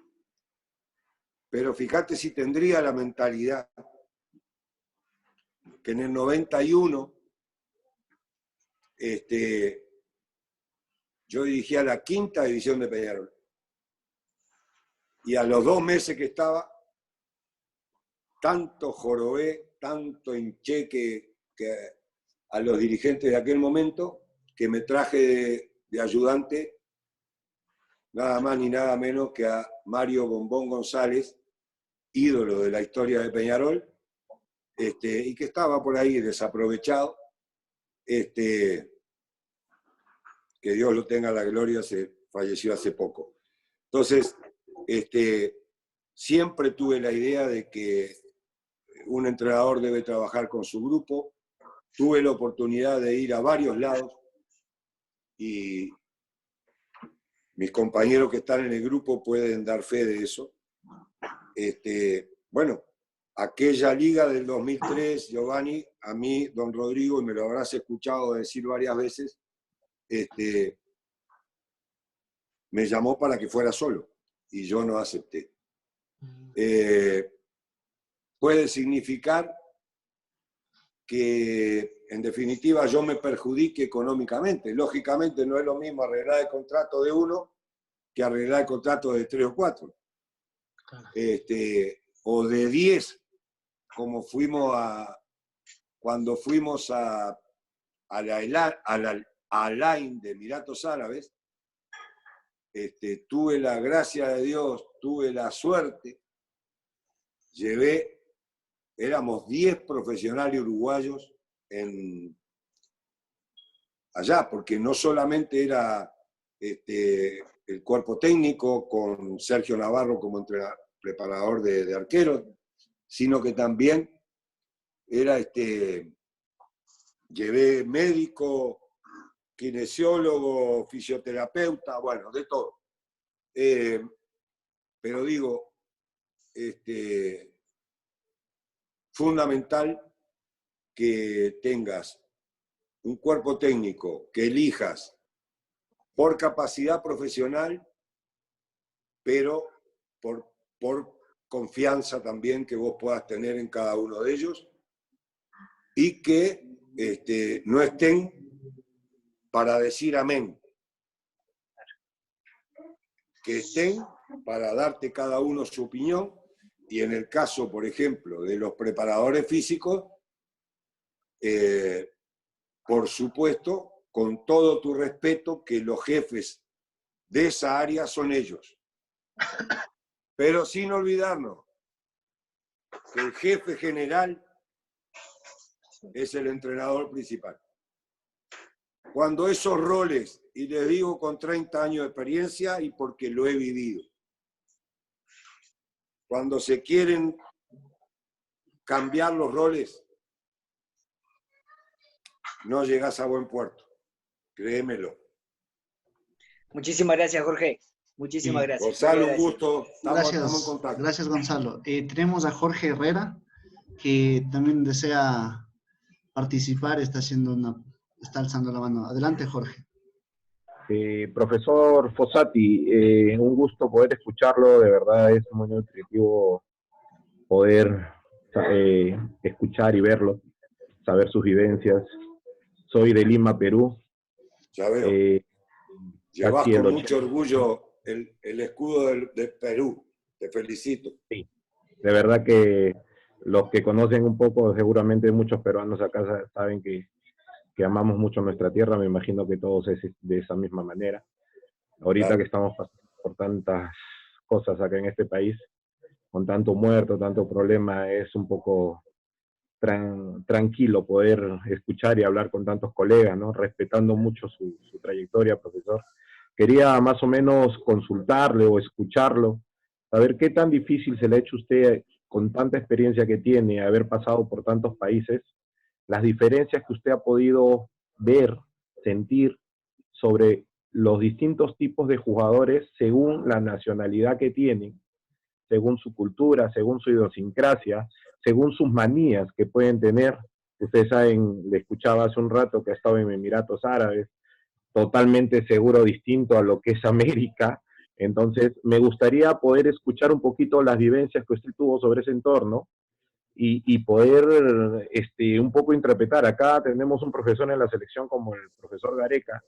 Pero fíjate si tendría la mentalidad que en el 91 yo dirigía la 5ª división de Peñarol. Y a los 2 meses que estaba, tanto jorobé, tanto hinché que a los dirigentes de aquel momento, que me traje de ayudante nada más ni nada menos que a Mario Bombón González, ídolo de la historia de Peñarol, y que estaba por ahí desaprovechado, que Dios lo tenga la gloria, falleció hace poco. Entonces, siempre tuve la idea de que un entrenador debe trabajar con su grupo. Tuve la oportunidad de ir a varios lados y mis compañeros que están en el grupo pueden dar fe de eso. Bueno, aquella liga del 2003, Giovanni, a mí, don Rodrigo, y me lo habrás escuchado decir varias veces, me llamó para que fuera solo y yo no acepté. Puede significar que, en definitiva, yo me perjudique económicamente. Lógicamente, no es lo mismo arreglar el contrato de uno que arreglar el contrato de 3 o 4. O de 10, como cuando fuimos a la Alain de Emiratos Árabes. Tuve la gracia de Dios, tuve la suerte, éramos 10 profesionales uruguayos allá, porque no solamente era el cuerpo técnico con Sergio Navarro como preparador de arqueros, sino que también llevé médico, kinesiólogo, fisioterapeuta, bueno, de todo. Pero digo, fundamental que tengas un cuerpo técnico que elijas por capacidad profesional, pero por confianza también que vos puedas tener en cada uno de ellos, y que no estén para decir amén, que estén para darte cada uno su opinión, y en el caso, por ejemplo, de los preparadores físicos, por supuesto, con todo tu respeto, que los jefes de esa área son ellos. Pero sin olvidarnos que el jefe general es el entrenador principal. Cuando esos roles, y les digo con 30 años de experiencia y porque lo he vivido, cuando se quieren cambiar los roles, no llegas a buen puerto, créemelo. Muchísimas gracias, Jorge. Muchísimas gracias. Gonzalo, un gusto. Estamos en contacto. Gracias, Gonzalo. Tenemos a Jorge Herrera, que también desea participar, está alzando la mano. Adelante, Jorge. Profesor Fossati, un gusto poder escucharlo, de verdad es muy nutritivo poder escuchar y verlo, saber sus vivencias. Soy de Lima, Perú, Ya veo. Llevas Casi el con mucho 80. orgullo el escudo de Perú. Te felicito. Sí, de verdad que los que conocen un poco, seguramente muchos peruanos acá saben que amamos mucho nuestra tierra, me imagino que todos es de esa misma manera. Ahorita Claro. que estamos pasando por tantas cosas acá en este país, con tanto muerto, tanto problema, es un poco tranquilo poder escuchar y hablar con tantos colegas, ¿no? Respetando mucho su trayectoria, profesor. Quería más o menos consultarle o escucharlo, saber qué tan difícil se le ha hecho a usted, con tanta experiencia que tiene, haber pasado por tantos países, las diferencias que usted ha podido ver, sentir sobre los distintos tipos de jugadores según la nacionalidad que tienen, según su cultura, según su idiosincrasia, según sus manías que pueden tener. Ustedes saben, le escuchaba hace un rato que ha estado en Emiratos Árabes, totalmente seguro distinto a lo que es América. Entonces, me gustaría poder escuchar un poquito las vivencias que usted tuvo sobre ese entorno y poder un poco interpretar. Acá tenemos un profesor en la selección como el profesor Gareca,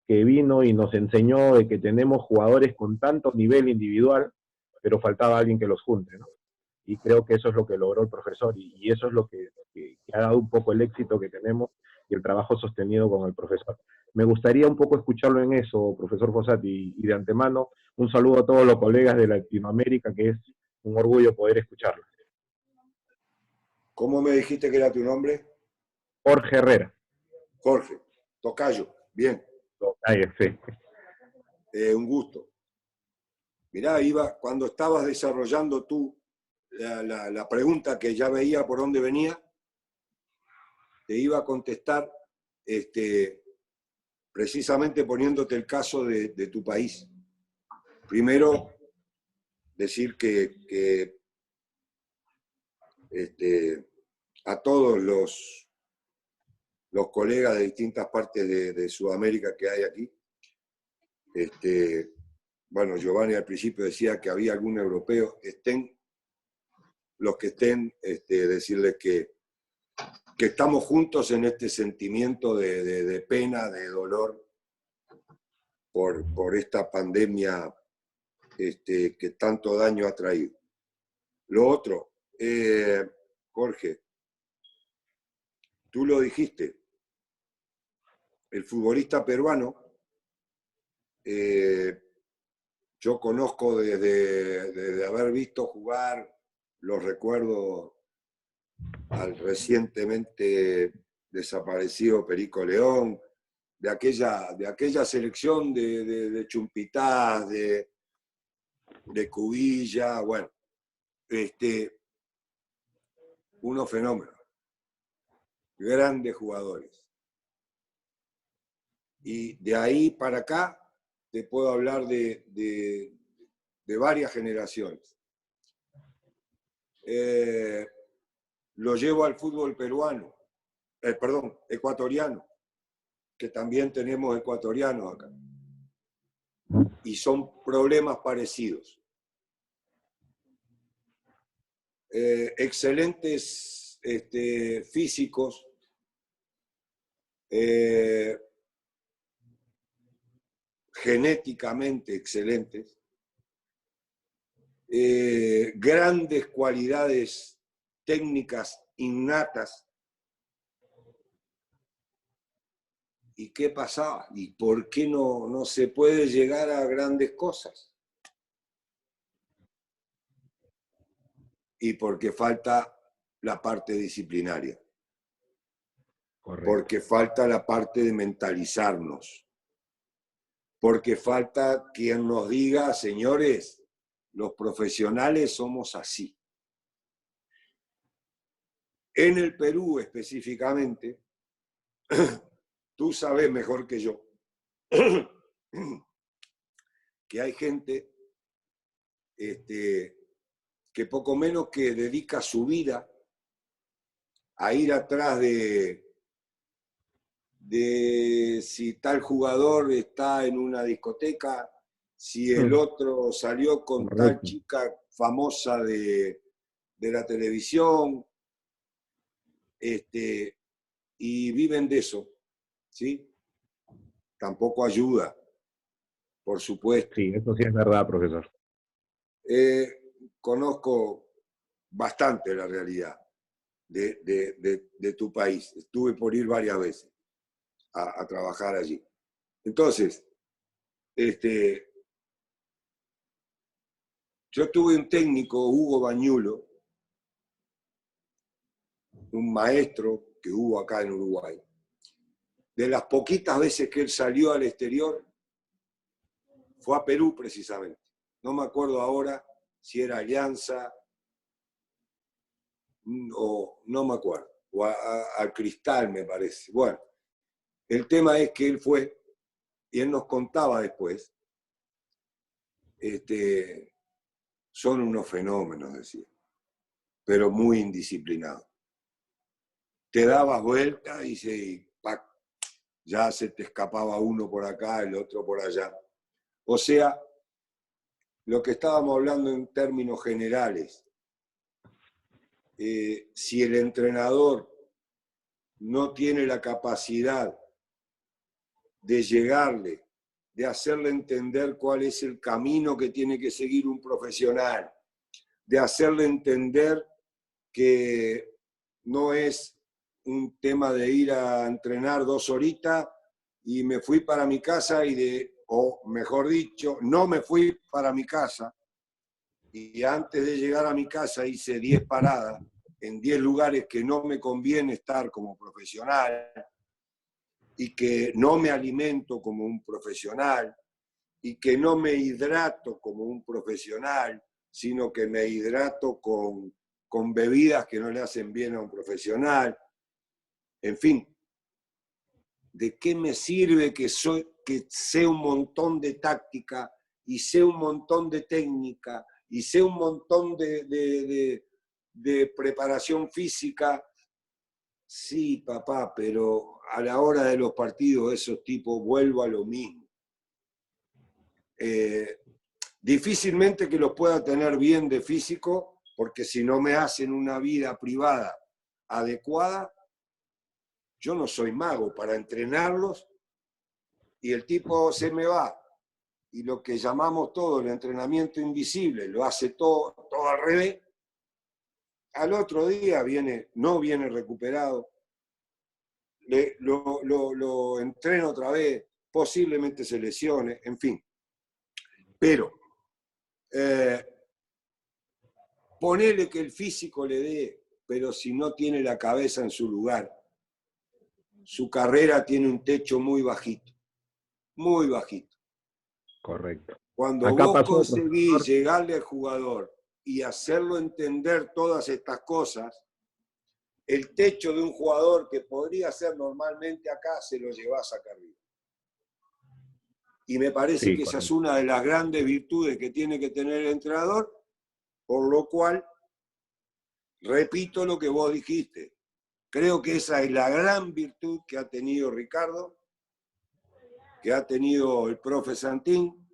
que vino y nos enseñó de que tenemos jugadores con tanto nivel individual, pero faltaba alguien que los junte, ¿no? Y creo que eso es lo que logró el profesor y eso es lo que ha dado un poco el éxito que tenemos y el trabajo sostenido con el profesor. Me gustaría un poco escucharlo en eso, profesor Fossati, y de antemano un saludo a todos los colegas de Latinoamérica, que es un orgullo poder escucharlo. ¿Cómo me dijiste que era tu nombre? Jorge Herrera. Jorge, tocayo, bien. Sí. Un gusto. Mirá, Iba, cuando estabas desarrollando tú la pregunta que ya veía por dónde venía, te iba a contestar precisamente poniéndote el caso de tu país. Primero, decir que a todos los colegas de distintas partes de Sudamérica que hay aquí, bueno, Giovanni al principio decía que había algún europeo, estén los que estén, decirles que estamos juntos en este sentimiento de pena, de dolor por esta pandemia que tanto daño ha traído. Lo otro, Jorge, tú lo dijiste, el futbolista peruano, yo conozco desde haber visto jugar, los recuerdo al recientemente desaparecido Perico León, de aquella selección de Chumpitaz, de Cubilla, bueno, unos fenómenos, grandes jugadores. Y de ahí para acá te puedo hablar de varias generaciones. Lo llevo al fútbol peruano, ecuatoriano, que también tenemos ecuatorianos acá. Y son problemas parecidos. Excelentes físicos, genéticamente excelentes, grandes cualidades técnicas innatas. ¿Y qué pasaba? ¿Y por qué no se puede llegar a grandes cosas? Y porque falta la parte disciplinaria. Correcto. Porque falta la parte de mentalizarnos. Porque falta quien nos diga, señores, los profesionales somos así. En el Perú específicamente, tú sabes mejor que yo que hay gente que poco menos que dedica su vida a ir atrás de si tal jugador está en una discoteca, si el otro salió con tal chica famosa de la televisión, y viven de eso, ¿sí? tampoco ayuda, por supuesto. Sí, eso sí es verdad, profesor. Conozco bastante la realidad de tu país. Estuve por ir varias veces a trabajar allí. Entonces, yo tuve un técnico, Hugo Bañulo, un maestro que hubo acá en Uruguay. De las poquitas veces que él salió al exterior, fue a Perú precisamente. No me acuerdo ahora si era Alianza o no me acuerdo, o al Cristal me parece. Bueno, el tema es que él fue, y él nos contaba después, son unos fenómenos, decía, pero muy indisciplinados. Te dabas vuelta y ¡pac! Ya se te escapaba uno por acá, el otro por allá. O sea, lo que estábamos hablando en términos generales, si el entrenador no tiene la capacidad de llegarle, de hacerle entender cuál es el camino que tiene que seguir un profesional, de hacerle entender que no es un tema de ir a entrenar 2 horitas y me fui para mi casa o mejor dicho, no me fui para mi casa y antes de llegar a mi casa hice 10 paradas en 10 lugares que no me conviene estar como profesional y que no me alimento como un profesional y que no me hidrato como un profesional, sino que me hidrato con bebidas que no le hacen bien a un profesional. En fin, ¿de qué me sirve que sé un montón de táctica y sé un montón de técnica y sé un montón de preparación física? Sí, papá, pero a la hora de los partidos esos tipos vuelvo a lo mismo. Difícilmente que los pueda tener bien de físico, porque si no me hacen una vida privada adecuada, yo no soy mago para entrenarlos y el tipo se me va. Y lo que llamamos todo el entrenamiento invisible, lo hace todo al revés. Al otro día no viene recuperado, lo entreno otra vez, posiblemente se lesione, en fin. Pero ponele que el físico le dé, pero si no tiene la cabeza en su lugar, su carrera tiene un techo muy bajito, muy bajito. Correcto. Cuando Acá vos pasó, conseguís profesor, llegarle al jugador y hacerlo entender todas estas cosas, el techo de un jugador que podría ser normalmente acá, se lo llevas acá arriba. Y me parece sí, que esa es correcto. una de las grandes virtudes que tiene que tener el entrenador, por lo cual, repito lo que vos dijiste, creo que esa es la gran virtud que ha tenido Ricardo, que ha tenido el profe Santín,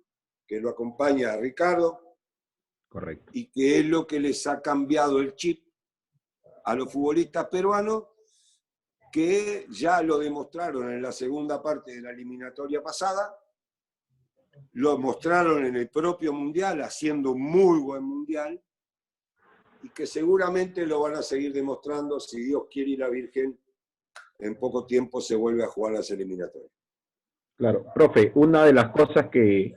que lo acompaña a Ricardo, Correcto. y que es lo que les ha cambiado el chip a los futbolistas peruanos, que ya lo demostraron en la segunda parte de la eliminatoria pasada, lo mostraron en el propio Mundial, haciendo muy buen Mundial, y que seguramente lo van a seguir demostrando si Dios quiere y la Virgen en poco tiempo se vuelve a jugar las eliminatorias. Claro, profe, una de las cosas que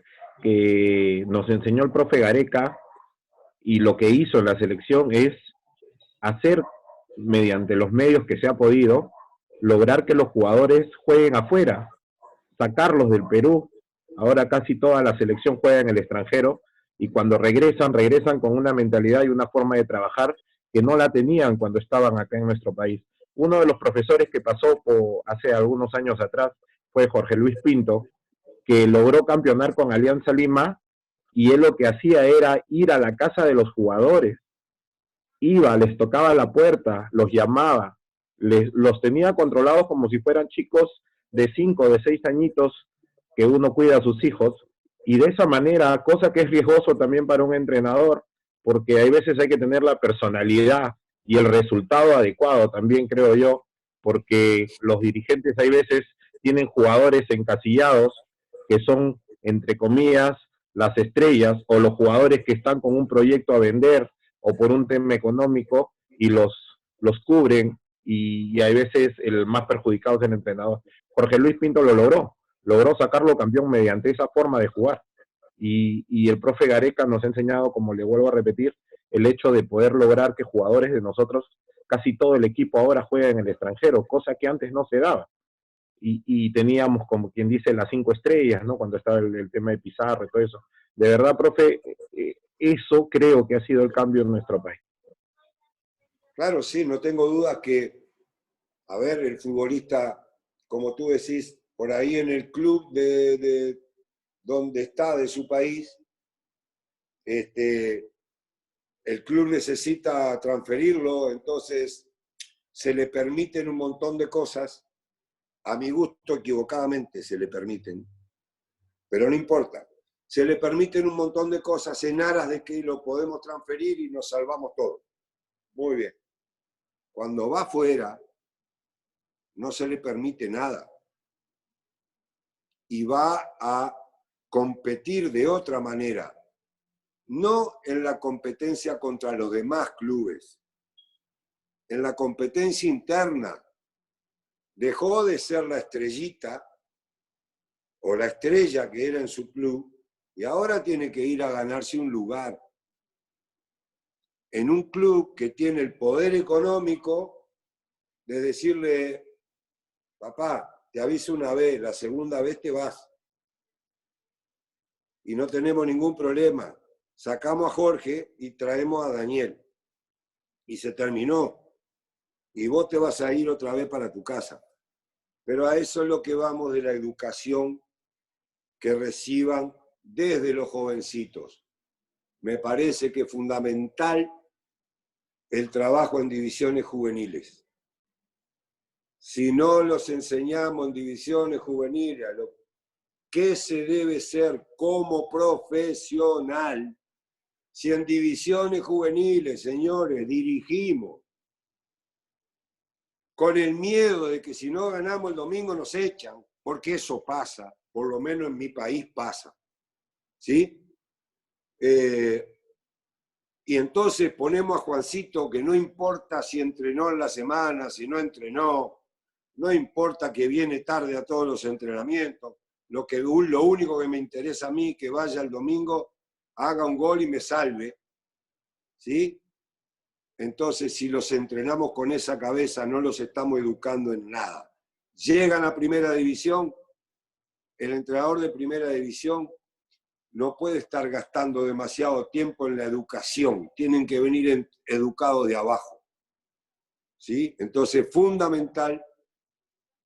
nos enseñó el profe Gareca y lo que hizo en la selección es hacer, mediante los medios que se ha podido, lograr que los jugadores jueguen afuera, sacarlos del Perú. Ahora casi toda la selección juega en el extranjero y cuando regresan con una mentalidad y una forma de trabajar que no la tenían cuando estaban acá en nuestro país. Uno de los profesores que pasó hace algunos años atrás fue Jorge Luis Pinto, que logró campeonar con Alianza Lima y él lo que hacía era ir a la casa de los jugadores. Iba, les tocaba la puerta, los llamaba, los tenía controlados como si fueran chicos de 5 o de 6 añitos que uno cuida a sus hijos, y de esa manera, cosa que es riesgoso también para un entrenador, porque hay veces hay que tener la personalidad y el resultado adecuado también, creo yo, porque los dirigentes hay veces tienen jugadores encasillados que son, entre comillas, las estrellas o los jugadores que están con un proyecto a vender o por un tema económico y los cubren y hay veces el más perjudicado es el entrenador. Jorge Luis Pinto lo logró sacarlo campeón mediante esa forma de jugar. Y el profe Gareca nos ha enseñado, como le vuelvo a repetir, el hecho de poder lograr que jugadores de nosotros, casi todo el equipo ahora juega en el extranjero, cosa que antes no se daba. Y teníamos, como quien dice, las 5 estrellas, ¿no? Cuando estaba el tema de Pizarro y todo eso. De verdad, profe, eso creo que ha sido el cambio en nuestro país. Claro, sí, no tengo duda que, a ver, el futbolista, como tú decís, por ahí en el club de donde está, de su país, el club necesita transferirlo, entonces se le permiten un montón de cosas, a mi gusto equivocadamente se le permiten, pero no importa, se le permiten un montón de cosas en aras de que lo podemos transferir y nos salvamos todos. Muy bien. Cuando va afuera, no se le permite nada. Y va a competir de otra manera. No en la competencia contra los demás clubes. En la competencia interna. Dejó de ser la estrellita o la estrella que era en su club y ahora tiene que ir a ganarse un lugar en un club que tiene el poder económico de decirle, papá, te aviso una vez, la segunda vez te vas. Y no tenemos ningún problema. Sacamos a Jorge y traemos a Daniel. Y se terminó. Y vos te vas a ir otra vez para tu casa. Pero a eso es lo que vamos de la educación que reciban desde los jovencitos. Me parece que es fundamental el trabajo en divisiones juveniles. Si no los enseñamos en divisiones juveniles a lo que se debe ser como profesional, si en divisiones juveniles, señores, dirigimos con el miedo de que si no ganamos el domingo nos echan, porque eso pasa, por lo menos en mi país pasa, ¿sí? Y entonces ponemos a Juancito que no importa si entrenó en la semana, si no entrenó, no importa que viene tarde a todos los entrenamientos, lo único que me interesa a mí es que vaya el domingo, haga un gol y me salve, ¿sí? Entonces, si los entrenamos con esa cabeza, no los estamos educando en nada. Llegan a primera división, el entrenador de primera división no puede estar gastando demasiado tiempo en la educación, tienen que venir educados de abajo, ¿sí? Entonces, es fundamental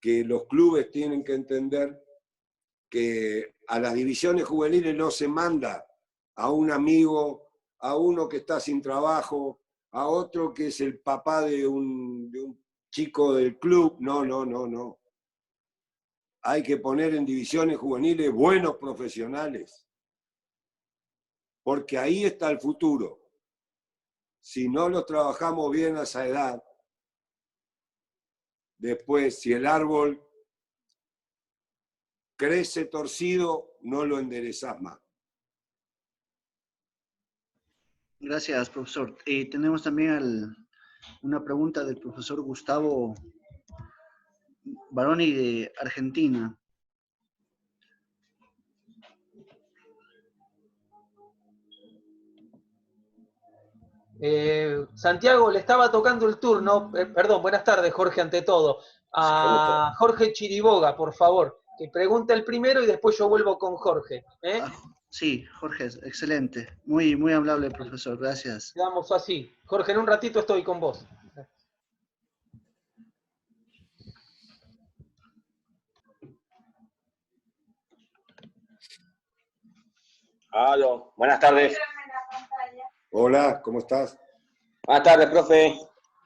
que los clubes tienen que entender que a las divisiones juveniles no se manda a un amigo, a uno que está sin trabajo, a otro que es el papá de un chico del club. No. Hay que poner en divisiones juveniles buenos profesionales, porque ahí está el futuro. Si no los trabajamos bien a esa edad, después, si el árbol crece torcido, no lo enderezás más. Gracias, profesor. Tenemos también una pregunta del profesor Gustavo Baroni de Argentina. Santiago, le estaba tocando el turno, perdón, buenas tardes, Jorge, ante todo, a Jorge Chiriboga, por favor, que pregunte el primero y después yo vuelvo con Jorge. Sí, Jorge, excelente. Muy, muy amable, profesor. Gracias. Quedamos así. Jorge, en un ratito estoy con vos. Aló, buenas tardes. Hola, ¿cómo estás? Buenas tardes, profe.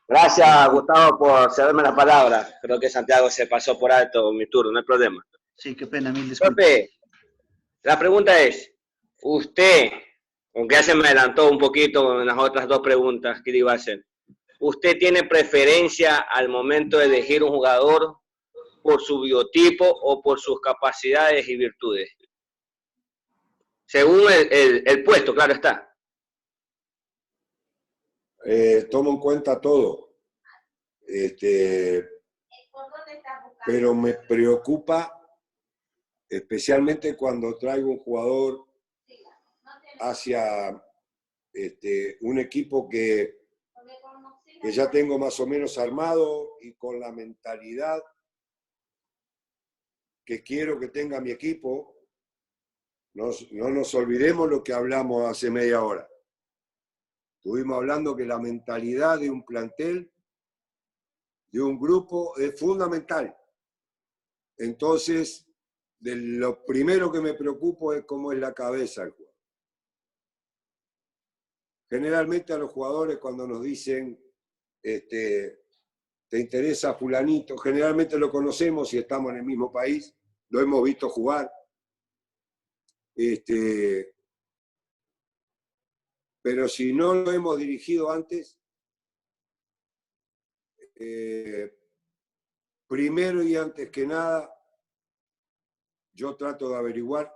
Gracias, Gustavo, por cederme la palabra. Creo que Santiago se pasó por alto mi turno, no hay problema. Sí, qué pena, mil disculpas. Profe, la pregunta es, usted, aunque ya se me adelantó un poquito en las otras dos preguntas que le iba a hacer, ¿usted tiene preferencia al momento de elegir un jugador por su biotipo o por sus capacidades y virtudes? Según el puesto, claro está. Tomo en cuenta todo. Pero me preocupa especialmente cuando traigo un jugador hacia un equipo que ya tengo más o menos armado y con la mentalidad que quiero que tenga mi equipo. No nos olvidemos lo que hablamos hace media hora. Estuvimos hablando que la mentalidad de un plantel, de un grupo, es fundamental. Entonces, de lo primero que me preocupo es cómo es la cabeza del jugador. Generalmente a los jugadores cuando nos dicen, ¿te interesa fulanito? Generalmente lo conocemos y estamos en el mismo país, lo hemos visto jugar. Pero si no lo hemos dirigido antes, primero y antes que nada, yo trato de averiguar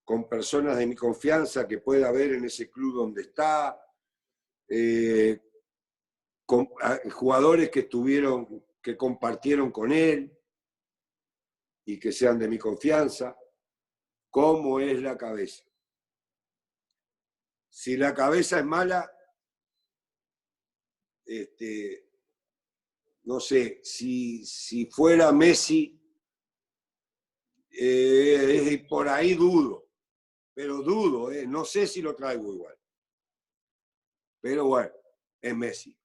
con personas de mi confianza que pueda haber en ese club donde está, con jugadores que compartieron con él y que sean de mi confianza, cómo es la cabeza. Si la cabeza es mala, no sé, si fuera Messi, por ahí dudo, pero dudo, no sé si lo traigo igual. Pero bueno, es Messi.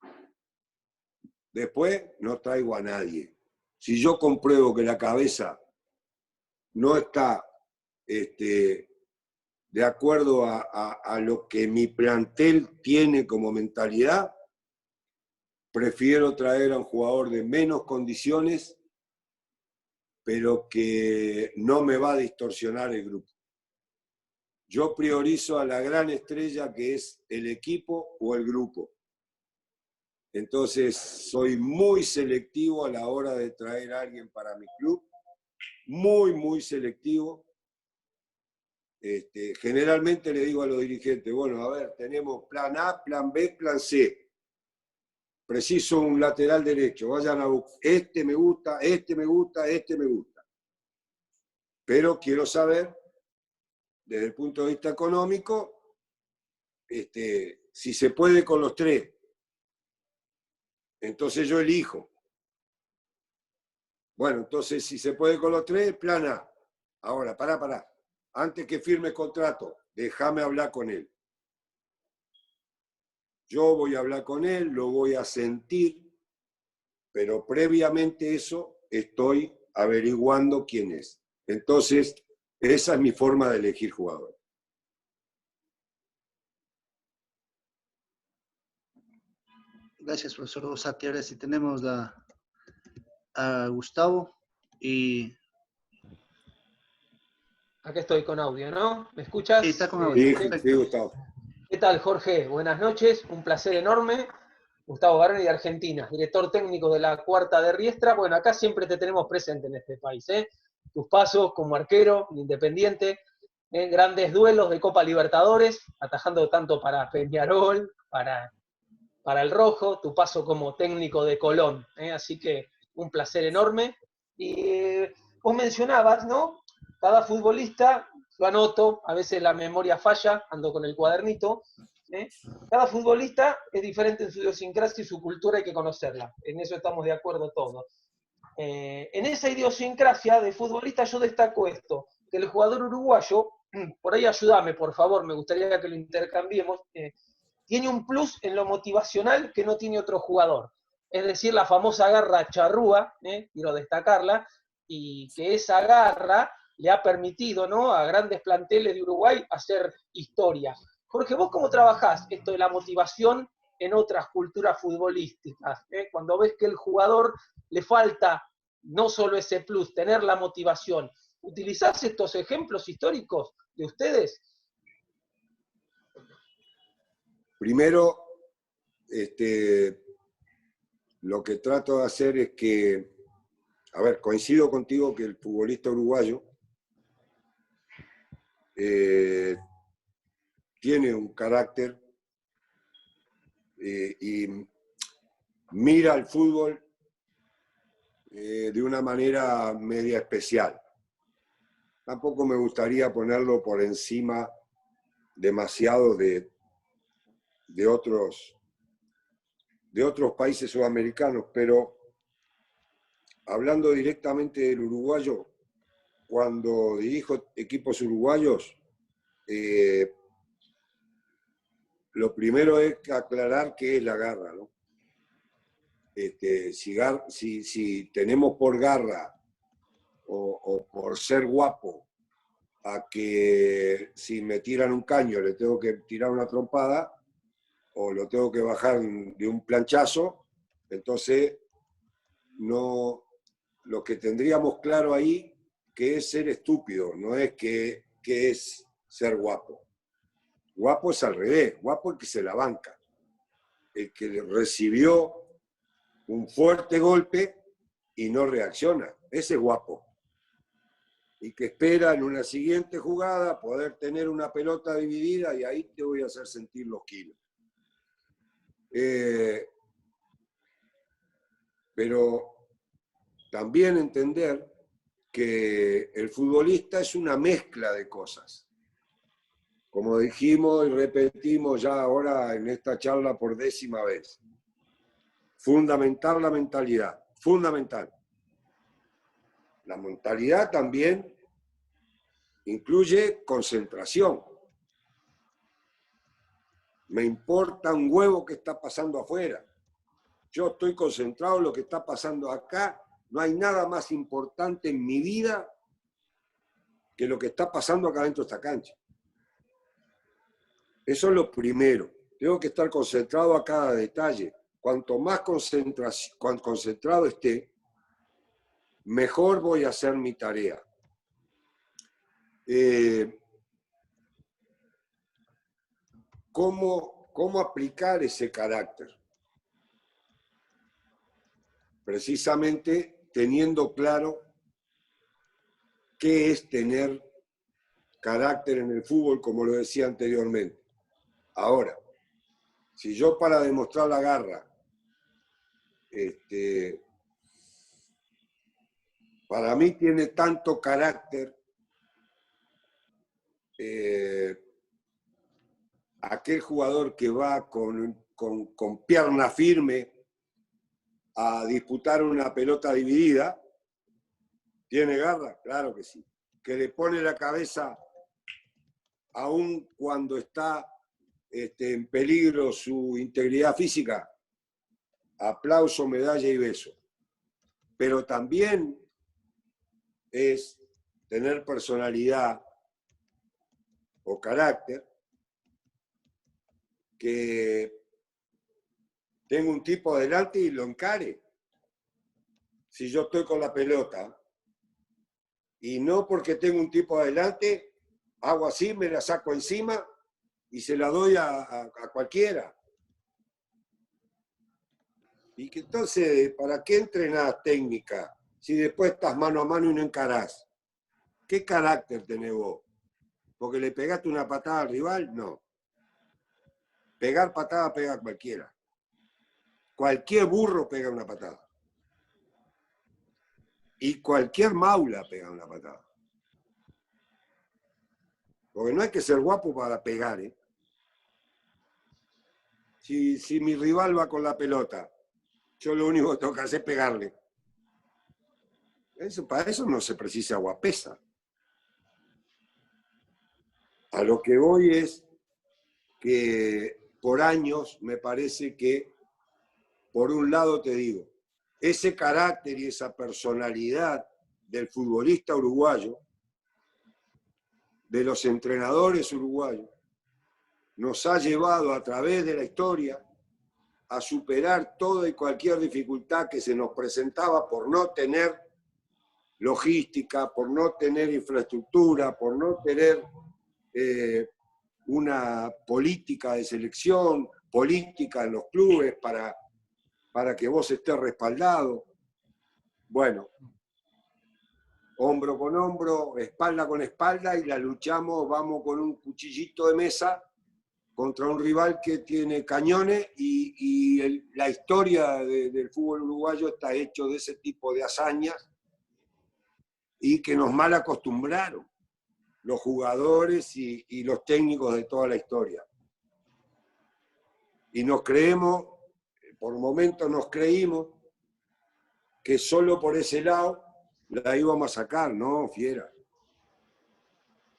Después no traigo a nadie. Si yo compruebo que la cabeza no está de acuerdo a lo que mi plantel tiene como mentalidad, prefiero traer a un jugador de menos condiciones, pero que no me va a distorsionar el grupo. Yo priorizo a la gran estrella que es el equipo o el grupo. Entonces, soy muy selectivo a la hora de traer a alguien para mi club. Muy, muy selectivo. Generalmente le digo a los dirigentes, bueno, a ver, tenemos plan A, plan B, plan C. Preciso un lateral derecho. Vayan a buscar. Este me gusta, este me gusta, este me gusta. Pero quiero saber, desde el punto de vista económico, si se puede con los tres. Entonces yo elijo. Bueno, entonces si se puede con los tres, plan A. Ahora, pará. Antes que firme contrato, déjame hablar con él. Yo voy a hablar con él, lo voy a sentir, pero previamente eso estoy averiguando quién es. Entonces, esa es mi forma de elegir jugador. Gracias, profesor Rosati. Ahora sí tenemos a Gustavo y... Acá estoy con audio, ¿no? ¿Me escuchas? Sí, está con audio. Sí, Gustavo. ¿Qué tal, Jorge? Buenas noches, un placer enorme. Gustavo Baroni de Argentina, director técnico de la Cuarta de Riestra. Bueno, acá siempre te tenemos presente en este país, ¿eh? Tus pasos como arquero, Independiente, grandes duelos de Copa Libertadores, atajando tanto para Peñarol, para el Rojo, tu paso como técnico de Colón, así que un placer enorme. Y vos mencionabas, ¿no? Cada futbolista, lo anoto, a veces la memoria falla, ando con el cuadernito, cada futbolista es diferente en su idiosincrasia y su cultura, hay que conocerla, en eso estamos de acuerdo todos. En esa idiosincrasia de futbolista yo destaco esto, que el jugador uruguayo, por ahí ayúdame por favor, me gustaría que lo intercambiemos, tiene un plus en lo motivacional que no tiene otro jugador. Es decir, la famosa garra charrúa, quiero destacarla, y que esa garra le ha permitido, ¿no?, a grandes planteles de Uruguay hacer historia. Jorge, ¿vos cómo trabajás esto de la motivación en otras culturas futbolísticas? Cuando ves que el jugador le falta no solo ese plus, tener la motivación, ¿utilizás estos ejemplos históricos de ustedes? Primero, lo que trato de hacer es que A ver, coincido contigo que el futbolista uruguayo tiene un carácter y mira al fútbol de una manera media especial. Tampoco me gustaría ponerlo por encima demasiado de otros países sudamericanos, pero hablando directamente del uruguayo, cuando dirijo equipos uruguayos, lo primero es aclarar qué es la garra, ¿no? Si tenemos por garra o por ser guapo a que si me tiran un caño le tengo que tirar una trompada o lo tengo que bajar de un planchazo, entonces no, lo que tendríamos claro ahí que es ser estúpido, no es que es ser guapo. Guapo es al revés, guapo es el que se la banca, el que recibió un fuerte golpe y no reacciona, ese es guapo. Y que espera en una siguiente jugada poder tener una pelota dividida y ahí te voy a hacer sentir los kilos. Pero también entender que el futbolista es una mezcla de cosas. Como dijimos y repetimos ya ahora en esta charla por 10ª vez. Fundamental la mentalidad, fundamental. La mentalidad también incluye concentración. Me importa un huevo que está pasando afuera. Yo estoy concentrado en lo que está pasando acá. No hay nada más importante en mi vida que lo que está pasando acá dentro de esta cancha. Eso es lo primero. Tengo que estar concentrado a cada detalle. Cuanto más concentrado esté, mejor voy a hacer mi tarea. ¿Cómo aplicar ese carácter? Precisamente teniendo claro qué es tener carácter en el fútbol, como lo decía anteriormente. Ahora, si yo para demostrar la garra, para mí tiene tanto carácter aquel jugador que va con pierna firme a disputar una pelota dividida, ¿tiene garra? Claro que sí. Que le pone la cabeza aún cuando está en peligro su integridad física, aplauso, medalla y beso. Pero también es tener personalidad o carácter, que tengo un tipo adelante y lo encare. Si yo estoy con la pelota, y no porque tengo un tipo adelante, hago así, me la saco encima y se la doy a cualquiera. Y que entonces, ¿para qué entrenás técnica si después estás mano a mano y no encarás? ¿Qué carácter tenés vos? ¿Porque le pegaste una patada al rival? No. Pegar patada pega cualquiera. Cualquier burro pega una patada. Y cualquier maula pega una patada. Porque no hay que ser guapo para pegar, ¿eh? Si mi rival va con la pelota, yo lo único que tengo que hacer es pegarle. Para eso no se precisa guapesa. A lo que voy es que por años me parece que, por un lado te digo, ese carácter y esa personalidad del futbolista uruguayo, de los entrenadores uruguayos, nos ha llevado a través de la historia a superar toda y cualquier dificultad que se nos presentaba por no tener logística, por no tener infraestructura, por no tener una política de selección, política en los clubes para que vos estés respaldado. Bueno, hombro con hombro, espalda con espalda, y la luchamos, vamos con un cuchillito de mesa contra un rival que tiene cañones, y la historia del fútbol uruguayo está hecho de ce tipo de hazañas, y que nos mal acostumbraron los jugadores y los técnicos de toda la historia. Y nos creemos, por momentos nos creímos, que solo por ese lado la íbamos a sacar. No, fiera.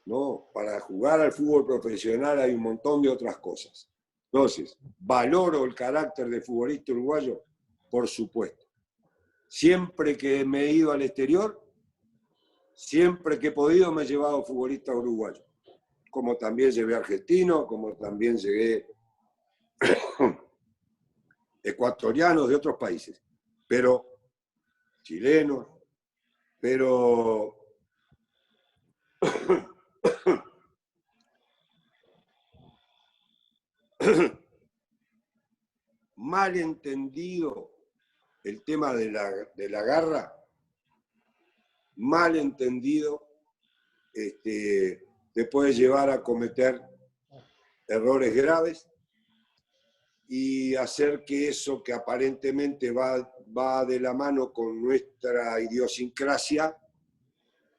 No, para jugar al fútbol profesional hay un montón de otras cosas. Entonces, valoro el carácter de futbolista uruguayo, por supuesto. Siempre que me he ido al exterior, siempre que he podido me he llevado futbolistas uruguayos. Como también llevé argentinos, como también llegué ecuatorianos de otros países. Pero chilenos, pero mal entendido el tema de la garra, mal entendido, te puede llevar a cometer errores graves y hacer que eso que aparentemente va de la mano con nuestra idiosincrasia,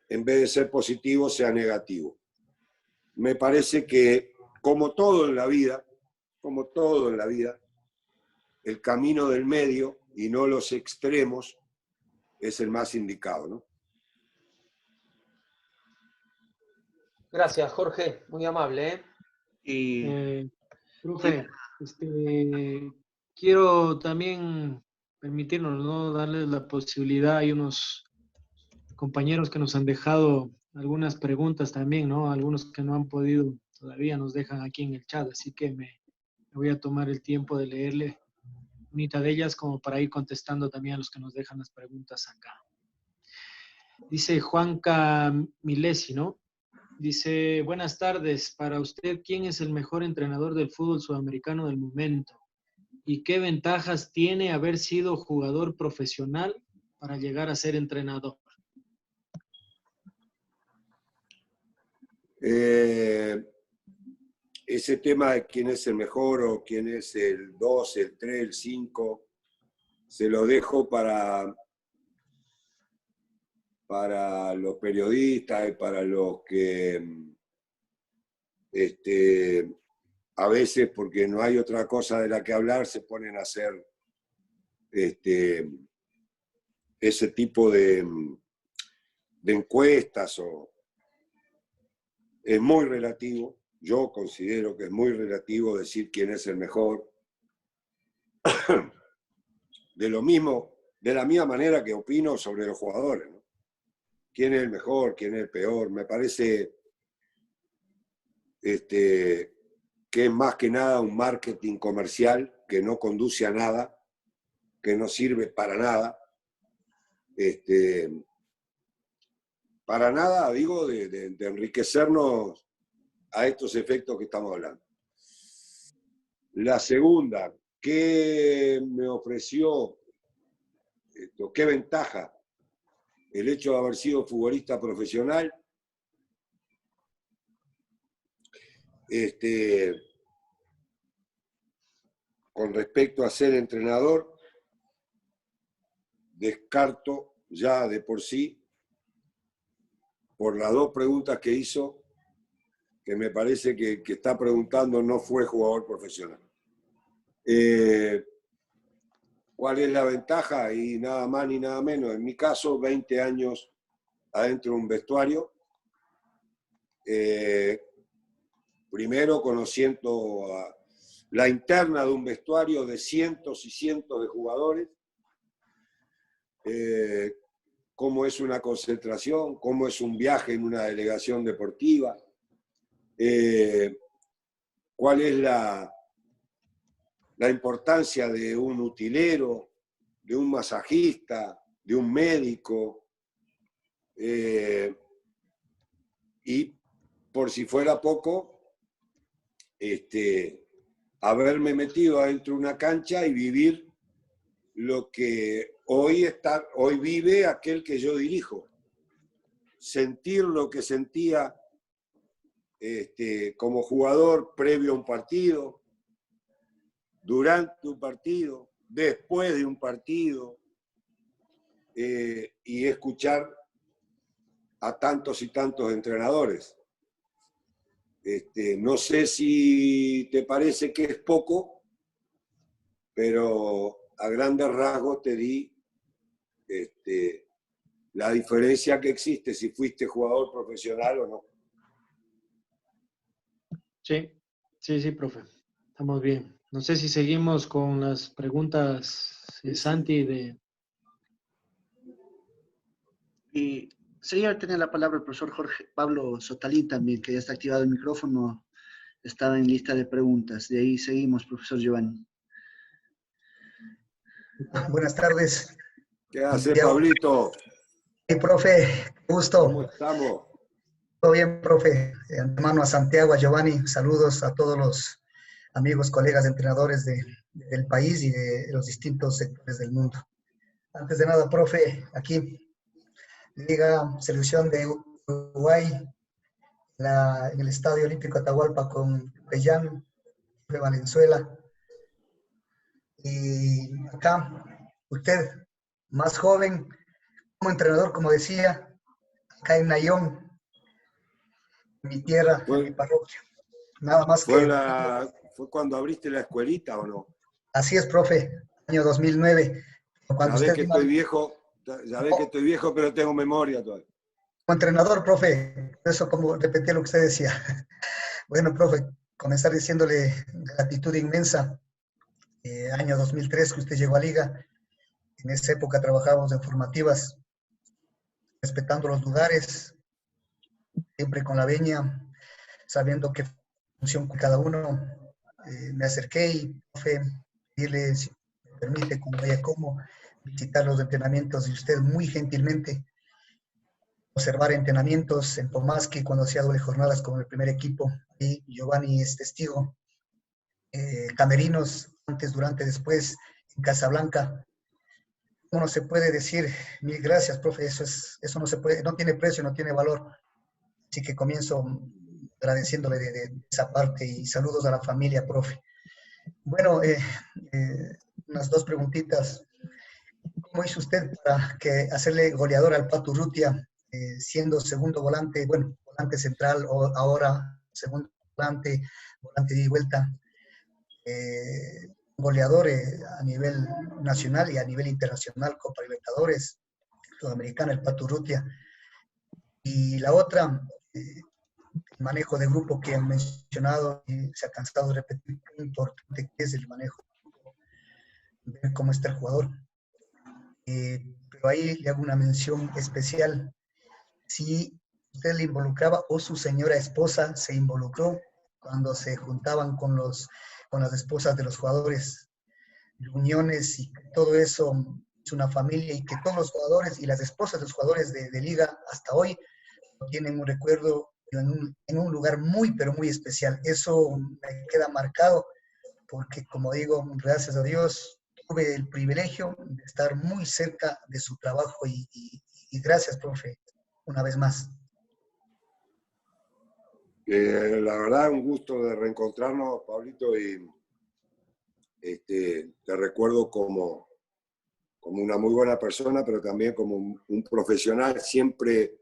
en vez de ser positivo, sea negativo. Me parece que, como todo en la vida, el camino del medio y no los extremos es el más indicado, ¿no? Gracias, Jorge, muy amable, ¿eh? Profe, quiero también permitirnos, ¿no?, darles la posibilidad. Hay unos compañeros que nos han dejado algunas preguntas también, ¿no? Algunos que no han podido, todavía nos dejan aquí en el chat, así que me voy a tomar el tiempo de leerle unita de ellas como para ir contestando también a los que nos dejan las preguntas acá. Dice Juanca Milesi, ¿no? Dice, buenas tardes, para usted, ¿quién es el mejor entrenador del fútbol sudamericano del momento? ¿Y qué ventajas tiene haber sido jugador profesional para llegar a ser entrenador? Ese tema de quién es el mejor o quién es el 2, el 3, el 5, se lo dejo para los periodistas y para los que a veces, porque no hay otra cosa de la que hablar, se ponen a hacer ese tipo de encuestas. Es muy relativo. Yo considero que es muy relativo decir quién es el mejor. De la misma manera que opino sobre los jugadores, ¿no? ¿Quién es el mejor? ¿Quién es el peor? Me parece que es más que nada un marketing comercial que no conduce a nada, que no sirve para nada. Para nada, digo, de enriquecernos a estos efectos que estamos hablando. La segunda, ¿qué me ofreció? ¿Qué ventaja el hecho de haber sido futbolista profesional? Con respecto a ser entrenador, descarto ya de por sí, por las dos preguntas que hizo, que me parece que está preguntando no fue jugador profesional. ¿Cuál es la ventaja? Y nada más ni nada menos. En mi caso, 20 años adentro de un vestuario. Primero conociendo la interna de un vestuario de cientos y cientos de jugadores. Cómo es una concentración, cómo es un viaje en una delegación deportiva. ¿Cuál es la importancia de un utilero, de un masajista, de un médico? Y por si fuera poco, haberme metido adentro de una cancha y vivir lo que hoy vive aquel que yo dirijo. sentir lo que sentía como jugador previo a un partido, durante un partido, después de un partido, y escuchar a tantos y tantos entrenadores. No sé si te parece que es poco, pero a grandes rasgos te di la diferencia que existe si fuiste jugador profesional o no. Sí, profe. Estamos bien. No sé si seguimos con las preguntas, Santi, de... Y sería tener la palabra el profesor Jorge Pablo Sotalín también, que ya está activado el micrófono, estaba en lista de preguntas. De ahí seguimos, profesor Giovanni. Buenas tardes. ¿Qué hace, Pablito? Sí, profe, gusto. ¿Cómo estamos? Todo bien, profe. De antemano a Santiago, a Giovanni, saludos a todos los amigos, colegas, entrenadores del país y de los distintos sectores del mundo. Antes de nada, profe, aquí, Liga Selección de Uruguay, en el Estadio Olímpico Atahualpa con Pellán, de Valenzuela. Y acá, usted, más joven, como entrenador, como decía, acá en Nayón, mi tierra, en mi parroquia. Nada más ¿Fue cuando abriste la escuelita o no? Así es, profe, año 2009. Ya ves que estoy viejo, que estoy viejo, pero tengo memoria todavía. Como entrenador, profe, eso como repetí lo que usted decía. Bueno, profe, comenzar diciéndole gratitud inmensa. Año 2003 que usted llegó a Liga. En esa época trabajábamos en formativas, respetando los lugares, siempre con la veña, sabiendo qué función cada uno. Me acerqué y, profe, dile si me permite, como vaya como, visitar los entrenamientos y usted muy gentilmente observar entrenamientos en Pomasqui cuando hacía doble jornadas con el primer equipo. Y Giovanni es testigo. Camerinos, antes, durante, después, en Casablanca. ¿Cómo no se puede decir mil gracias, profe? Eso no se puede, no tiene precio, no tiene valor. Así que comienzo agradeciéndole de esa parte y saludos a la familia, profe. Bueno, unas dos preguntitas. ¿Cómo hizo usted para hacerle goleador al Pato Urrutia, siendo segundo volante, bueno, volante central, o ahora segundo volante de ida y vuelta? Goleador a nivel nacional y a nivel internacional, Copa Libertadores, Sudamericana, el Pato Urrutia. Y la otra, el manejo de grupo que han mencionado y se ha cansado de repetir, qué importante que es el manejo, ver cómo está el jugador. Pero ahí le hago una mención especial. Si usted le involucraba o su señora esposa se involucró cuando se juntaban con las esposas de los jugadores, reuniones y todo eso, es una familia, y que todos los jugadores y las esposas de los jugadores de Liga hasta hoy tienen un recuerdo en un lugar muy, pero muy especial. Eso me queda marcado porque, como digo, gracias a Dios, tuve el privilegio de estar muy cerca de su trabajo y gracias, profe, una vez más. La verdad, un gusto de reencontrarnos, Pablito, y te recuerdo como una muy buena persona, pero también como un profesional siempre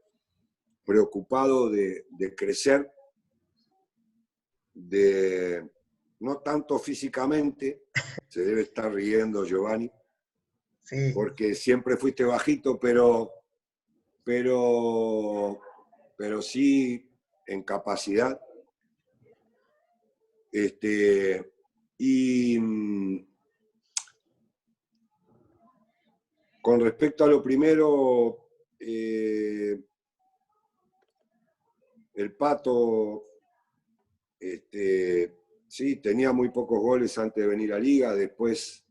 preocupado de crecer, no tanto físicamente, se debe estar riendo Giovanni, sí, porque siempre fuiste bajito, pero sí en capacidad. Y con respecto a lo primero, el Pato, sí, tenía muy pocos goles antes de venir a Liga, después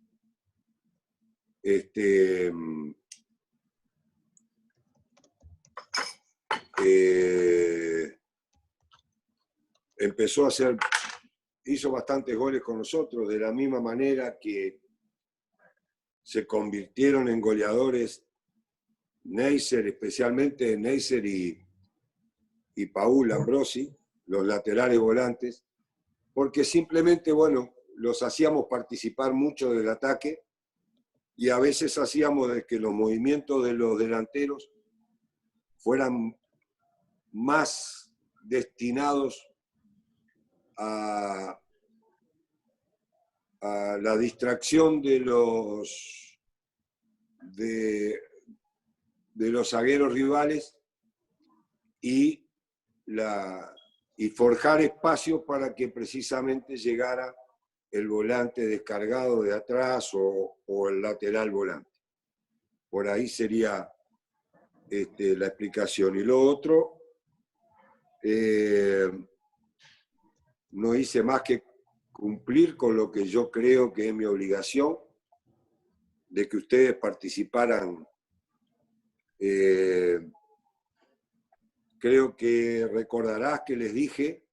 empezó a hizo bastantes goles con nosotros, de la misma manera que se convirtieron en goleadores Neisser, especialmente Neisser y Paul Ambrosi, los laterales volantes, porque simplemente, bueno, los hacíamos participar mucho del ataque y a veces hacíamos de que los movimientos de los delanteros fueran más destinados a la distracción de los zagueros rivales y forjar espacios para que precisamente llegara el volante descargado de atrás o el lateral volante. Por ahí sería la explicación. Y lo otro, no hice más que cumplir con lo que yo creo que es mi obligación, de que ustedes participaran. Creo que recordarás que les dije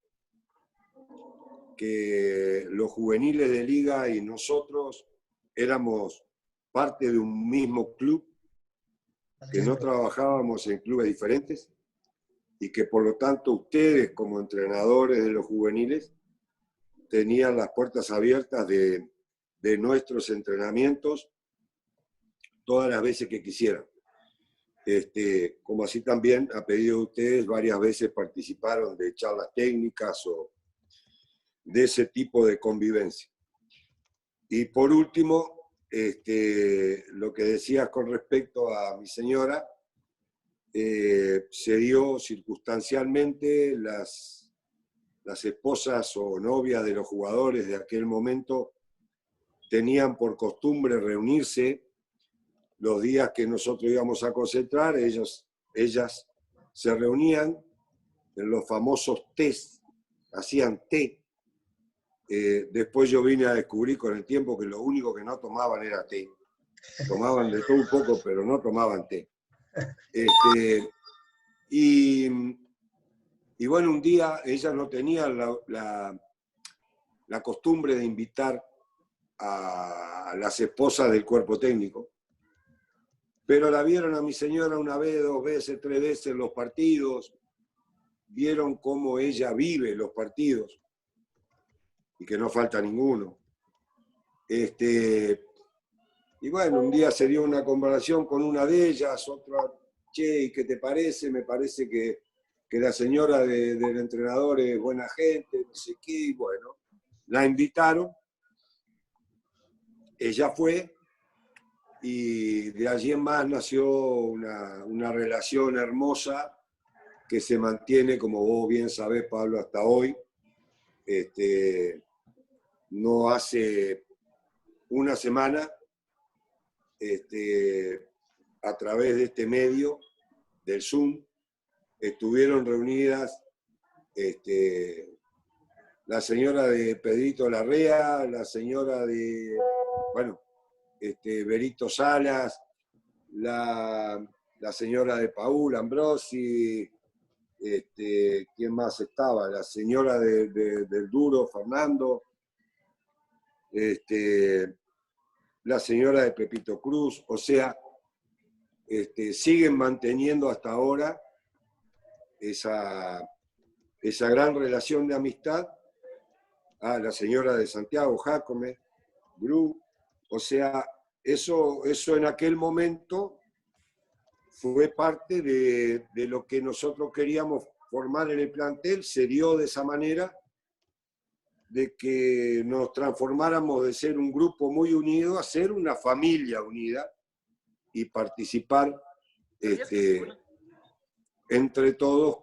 que los juveniles de Liga y nosotros éramos parte de un mismo club, que no trabajábamos en clubes diferentes y que por lo tanto ustedes como entrenadores de los juveniles tenían las puertas abiertas de nuestros entrenamientos todas las veces que quisieran. Como así también, a pedido de ustedes, varias veces participaron de charlas técnicas o de ese tipo de convivencia. Y por último, lo que decías con respecto a mi señora, se dio circunstancialmente las esposas o novias de los jugadores de aquel momento tenían por costumbre reunirse los días que nosotros íbamos a concentrar. Ellas se reunían en los famosos tés, hacían té. Después yo vine a descubrir con el tiempo que lo único que no tomaban era té. Tomaban de todo un poco, pero no tomaban té. Y bueno, un día ellas no tenían la costumbre de invitar a las esposas del cuerpo técnico, pero la vieron a mi señora una vez, 2 veces, 3 veces los partidos, vieron cómo ella vive los partidos y que no falta ninguno. Y bueno, un día se dio una conversación con una de ellas, otra, che, ¿y qué te parece? Me parece que la señora del entrenador es buena gente, no sé qué, y bueno, la invitaron, ella fue, y de allí en más nació una relación hermosa que se mantiene, como vos bien sabés, Pablo, hasta hoy. No hace una semana, a través de este medio, del Zoom, estuvieron reunidas la señora de Pedrito Larrea, la señora de, bueno, Berito Salas, la señora de Paul Ambrosi, ¿quién más estaba? La señora del Duro, Fernando, la señora de Pepito Cruz, o sea, siguen manteniendo hasta ahora esa gran relación de amistad. La señora de Santiago, Jacome, Bru, o sea, eso en aquel momento fue parte de lo que nosotros queríamos formar en el plantel, se dio de esa manera, de que nos transformáramos de ser un grupo muy unido a ser una familia unida y participar entre todos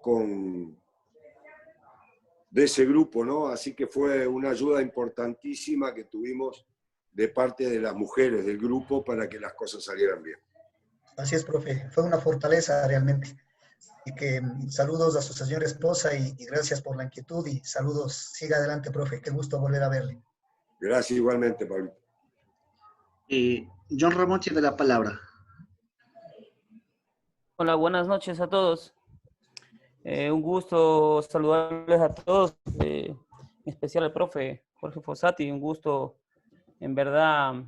de ese grupo, ¿no? Así que fue una ayuda importantísima que tuvimos de parte de las mujeres del grupo para que las cosas salieran bien. Así es, profe. Fue una fortaleza realmente. Y que saludos a su señora esposa y gracias por la inquietud y saludos. Siga adelante, profe. Qué gusto volver a verle. Gracias igualmente, Pablo. John Ramón tiene la palabra. Hola, buenas noches a todos. Un gusto saludarles a todos, en especial al profe Jorge Fossati. Un gusto, en verdad,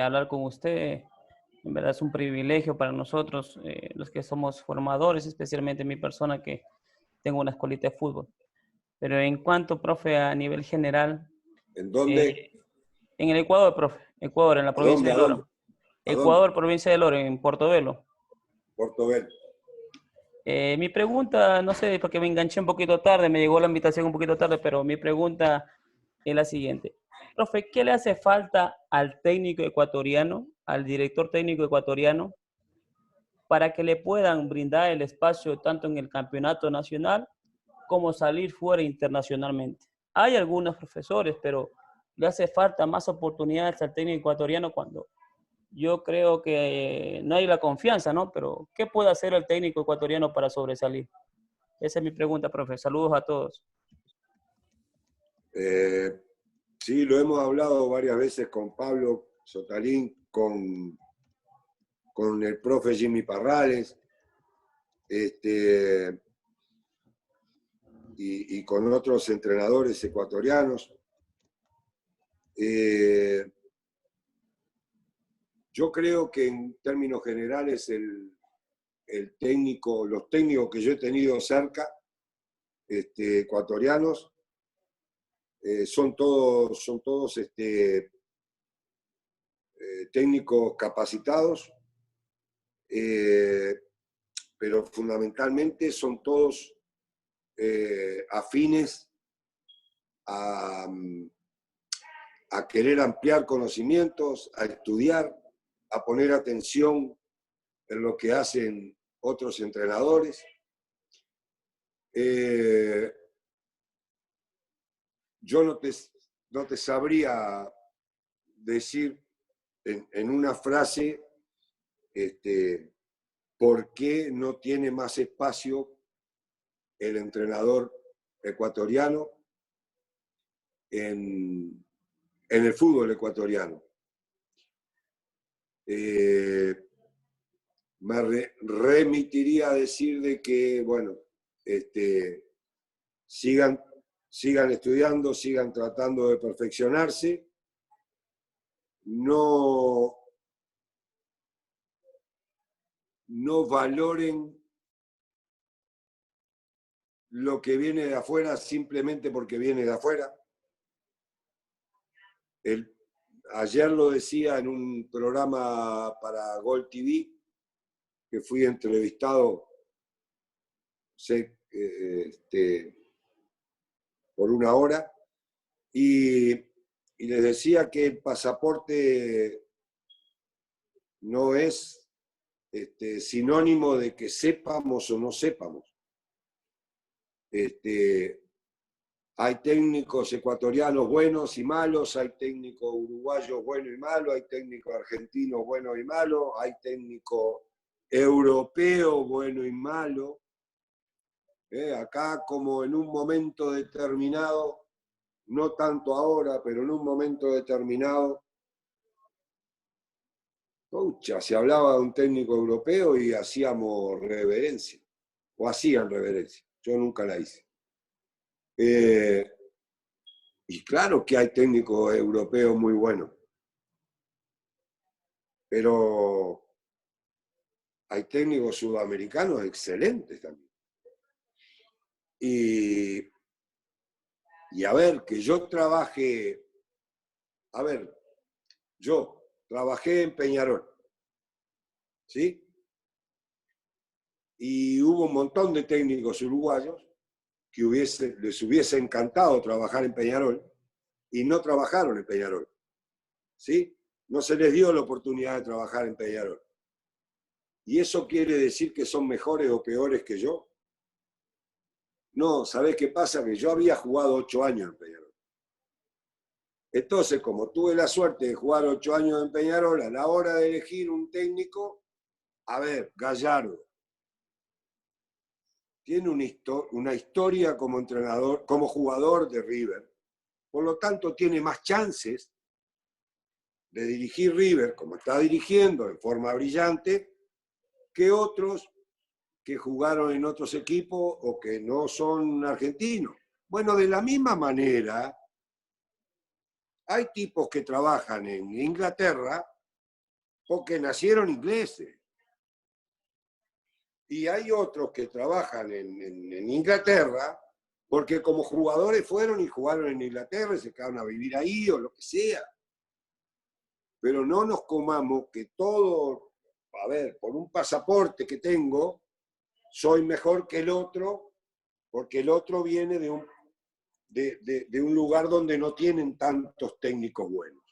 hablar con usted. En verdad es un privilegio para nosotros, los que somos formadores, especialmente mi persona que tengo una escuelita de fútbol. Pero en cuanto, profe, a nivel general... ¿En dónde? En el Ecuador, profe. Ecuador, en la provincia de Loro. Ecuador, provincia de Loro, en Portobelo. Portobelo. Mi pregunta, no sé, porque me enganché un poquito tarde, me llegó la invitación un poquito tarde, pero mi pregunta es la siguiente. Profe, ¿qué le hace falta al técnico ecuatoriano, al director técnico ecuatoriano, para que le puedan brindar el espacio tanto en el campeonato nacional como salir fuera internacionalmente? Hay algunos profesores, pero le hace falta más oportunidades al técnico ecuatoriano cuando yo creo que no hay la confianza, ¿no? Pero, ¿qué puede hacer el técnico ecuatoriano para sobresalir? Esa es mi pregunta, profe. Saludos a todos. Sí, lo hemos hablado varias veces con Pablo Sotalín, con el profe Jimmy Parrales, y con otros entrenadores ecuatorianos. Yo creo que en términos generales los técnicos que yo he tenido cerca, ecuatorianos, son todos técnicos capacitados, pero fundamentalmente son todos afines a querer ampliar conocimientos, a estudiar, a poner atención en lo que hacen otros entrenadores. Yo no te sabría decir en una frase por qué no tiene más espacio el entrenador ecuatoriano en el fútbol ecuatoriano. Me remitiría a decir de que, bueno, sigan estudiando, sigan tratando de perfeccionarse, no valoren lo que viene de afuera simplemente porque viene de afuera. Ayer lo decía en un programa para Gol TV, que fui entrevistado por una hora, y les decía que el pasaporte no es sinónimo de que sepamos o no sepamos. Hay técnicos ecuatorianos buenos y malos, hay técnicos uruguayos buenos y malos, hay técnicos argentinos buenos y malos, hay técnicos europeos buenos y malos. Acá, como en un momento determinado, no tanto ahora, pero en un momento determinado, se hablaba de un técnico europeo y hacíamos reverencia, o hacían reverencia. Yo nunca la hice. Y claro que hay técnicos europeos muy buenos, pero hay técnicos sudamericanos excelentes también. Y a ver, que yo trabajé en Peñarol, ¿sí? Y hubo un montón de técnicos uruguayos que les hubiese encantado trabajar en Peñarol y no trabajaron en Peñarol, ¿sí? No se les dio la oportunidad de trabajar en Peñarol. ¿Y eso quiere decir que son mejores o peores que yo? No, ¿sabés qué pasa? Que yo había jugado 8 años en Peñarol. Entonces, como tuve la suerte de jugar 8 años en Peñarol, a la hora de elegir un técnico, a ver, Gallardo tiene una historia como entrenador, como jugador de River. Por lo tanto, tiene más chances de dirigir River, como está dirigiendo en forma brillante, que otros que jugaron en otros equipos o que no son argentinos. Bueno, de la misma manera, hay tipos que trabajan en Inglaterra porque nacieron ingleses. Y hay otros que trabajan en Inglaterra porque como jugadores fueron y jugaron en Inglaterra y se quedaron a vivir ahí o lo que sea. Pero no nos comamos que todo, a ver, por un pasaporte que tengo, soy mejor que el otro, porque el otro viene de un lugar donde no tienen tantos técnicos buenos.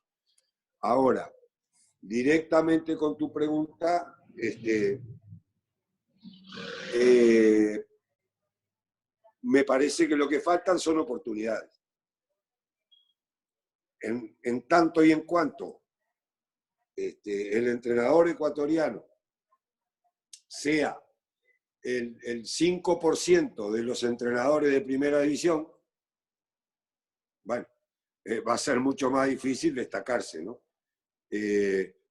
Ahora, directamente con tu pregunta, me parece que lo que faltan son oportunidades. En tanto y en cuanto el entrenador ecuatoriano sea el 5% de los entrenadores de primera división, bueno, va a ser mucho más difícil destacarse, ¿no?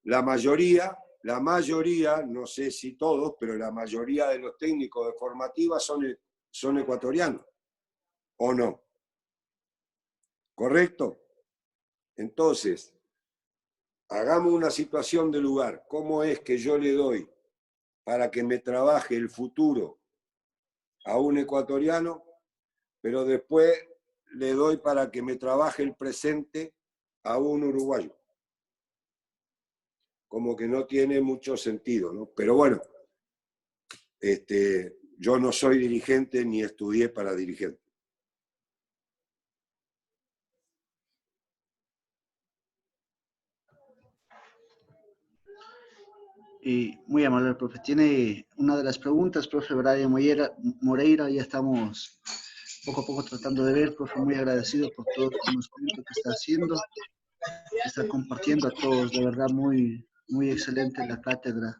La mayoría, no sé si todos, pero la mayoría de los técnicos de formativa son ecuatorianos, ¿o no? ¿Correcto? Entonces, hagamos una situación de lugar. ¿Cómo es que yo le doy para que me trabaje el futuro a un ecuatoriano, pero después le doy para que me trabaje el presente a un uruguayo? Como que no tiene mucho sentido, ¿no? Pero bueno, yo no soy dirigente ni estudié para dirigente. Y muy amable, profe. Tiene una de las preguntas, profe Brian Moreira, ya estamos poco a poco tratando de ver, profe, muy agradecido por todo el conocimiento que está haciendo, que está compartiendo a todos, de verdad muy, muy excelente la cátedra.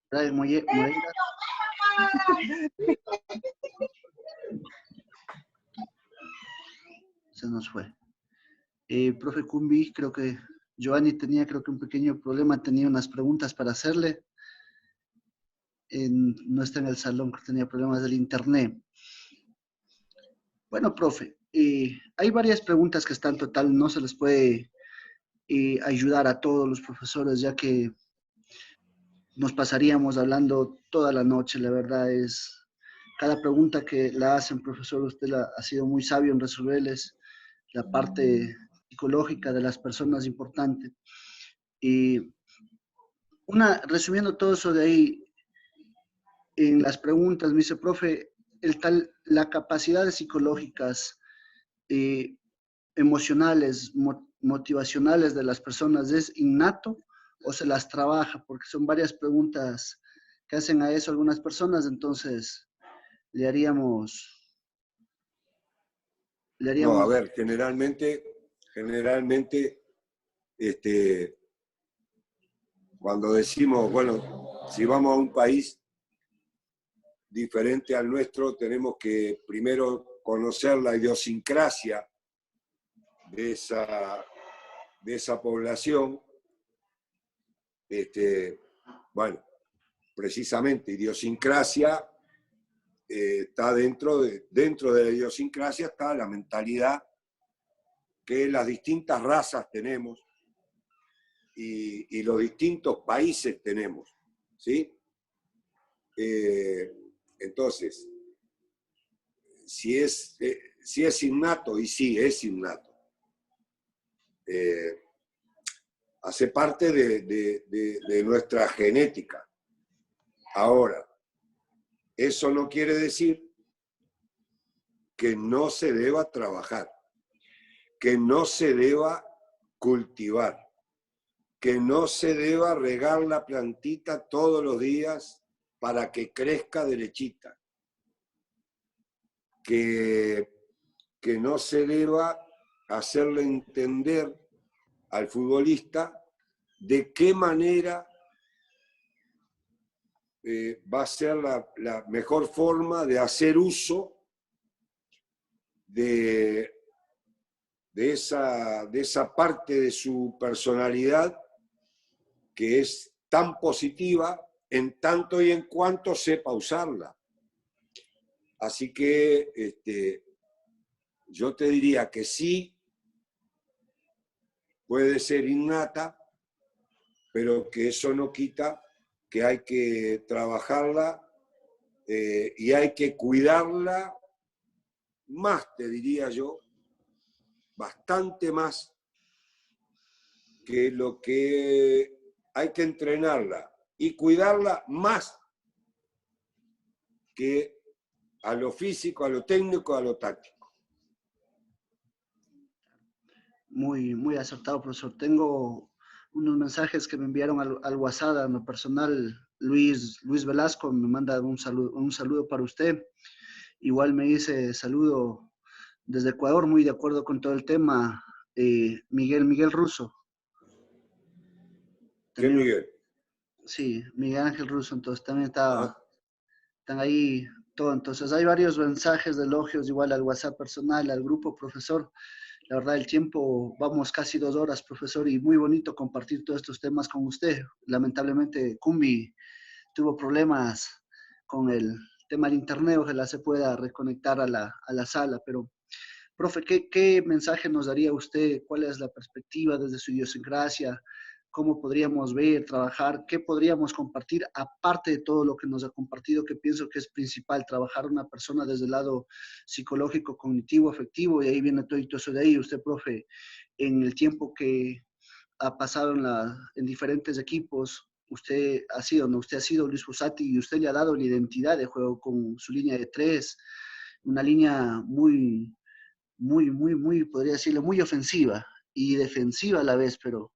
Brian Moreira. Se nos fue. Profe Cumbi, creo que Giovanni tenía un pequeño problema, tenía unas preguntas para hacerle. No está en el salón, que tenía problemas del internet. Bueno, profe, hay varias preguntas que están total, no se les puede ayudar a todos los profesores, ya que nos pasaríamos hablando toda la noche. La verdad es, cada pregunta que la hacen, profesor, usted ha sido muy sabio en resolverles. La parte psicológica de las personas es importante. Y resumiendo todo eso de ahí, en las preguntas, me dice, profe, las capacidades psicológicas, emocionales, motivacionales de las personas, ¿es innato o se las trabaja? Porque son varias preguntas que hacen a eso algunas personas, entonces le haríamos... No, a ver, generalmente, cuando decimos, bueno, si vamos a un país diferente al nuestro, tenemos que primero conocer la idiosincrasia de esa población. Bueno, precisamente idiosincrasia está dentro de la idiosincrasia está la mentalidad que las distintas razas tenemos y los distintos países tenemos, ¿sí? Entonces, si es innato, y sí, es innato, hace parte de nuestra genética. Ahora, eso no quiere decir que no se deba trabajar, que no se deba cultivar, que no se deba regar la plantita todos los días para que crezca derechita, que no se deba hacerle entender al futbolista de qué manera va a ser la mejor forma de hacer uso de esa parte de su personalidad que es tan positiva en tanto y en cuanto sepa usarla. Así que yo te diría que sí puede ser innata, pero que eso no quita que hay que trabajarla y hay que cuidarla más, te diría yo, bastante más que lo que hay que entrenarla y cuidarla más que a lo físico, a lo técnico, a lo táctico. Muy, muy acertado, profesor. Tengo unos mensajes que me enviaron al WhatsApp, a lo personal. Luis Velasco me manda un saludo para usted. Igual me dice saludo desde Ecuador, muy de acuerdo con todo el tema. Miguel Russo. ¿Qué Miguel? Sí, Miguel Ángel Russo, entonces también están ahí todo. Entonces hay varios mensajes de elogios, igual al WhatsApp personal, al grupo, profesor. La verdad, el tiempo, vamos casi 2 horas, profesor, y muy bonito compartir todos estos temas con usted. Lamentablemente, Cumbi tuvo problemas con el tema del internet, ojalá se pueda reconectar a la sala, pero, profe, ¿qué mensaje nos daría usted? ¿Cuál es la perspectiva desde su idiosincrasia? ¿Cómo podríamos ver, trabajar? ¿Qué podríamos compartir aparte de todo lo que nos ha compartido, que pienso que es principal, trabajar una persona desde el lado psicológico, cognitivo, afectivo, y ahí viene todo eso de ahí. Usted, profe, en el tiempo que ha pasado en diferentes equipos, usted ha sido Luis Fossati y usted le ha dado la identidad de juego con su línea de 3, una línea muy, podría decirlo, muy ofensiva y defensiva a la vez, pero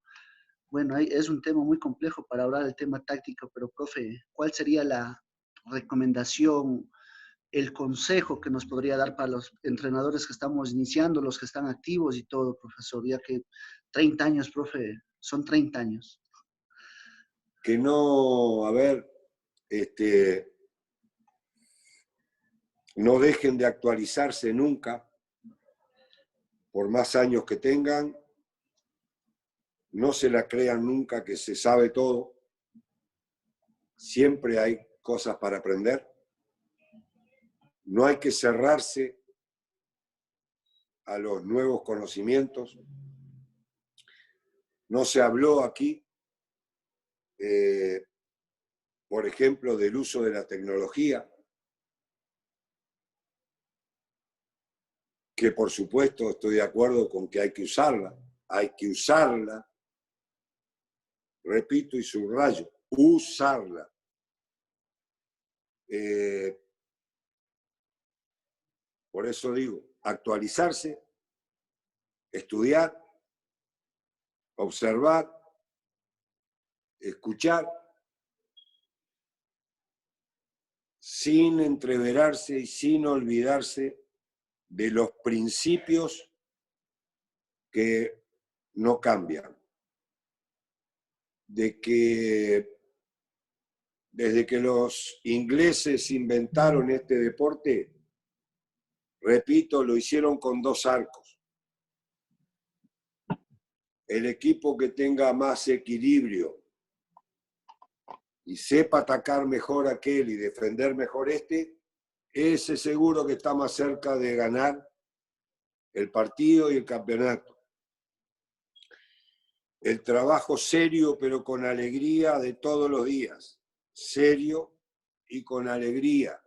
bueno, es un tema muy complejo para hablar del tema táctico, pero profe, ¿cuál sería la recomendación, el consejo que nos podría dar para los entrenadores que estamos iniciando, los que están activos y todo, profesor? Ya que 30 años, profe, son 30 años. Que no, no dejen de actualizarse nunca, por más años que tengan. No se la crean nunca que se sabe todo. Siempre hay cosas para aprender. No hay que cerrarse a los nuevos conocimientos. No se habló aquí, por ejemplo, del uso de la tecnología, que por supuesto estoy de acuerdo con que hay que usarla. Hay que usarla. Repito y subrayo, usarla. Por eso digo, actualizarse, estudiar, observar, escuchar, sin entreverarse y sin olvidarse de los principios que no cambian. De que desde que los ingleses inventaron este deporte, repito, lo hicieron con 2 arcos. El equipo que tenga más equilibrio y sepa atacar mejor aquel y defender mejor ese seguro que está más cerca de ganar el partido y el campeonato. El trabajo serio pero con alegría de todos los días. Serio y con alegría.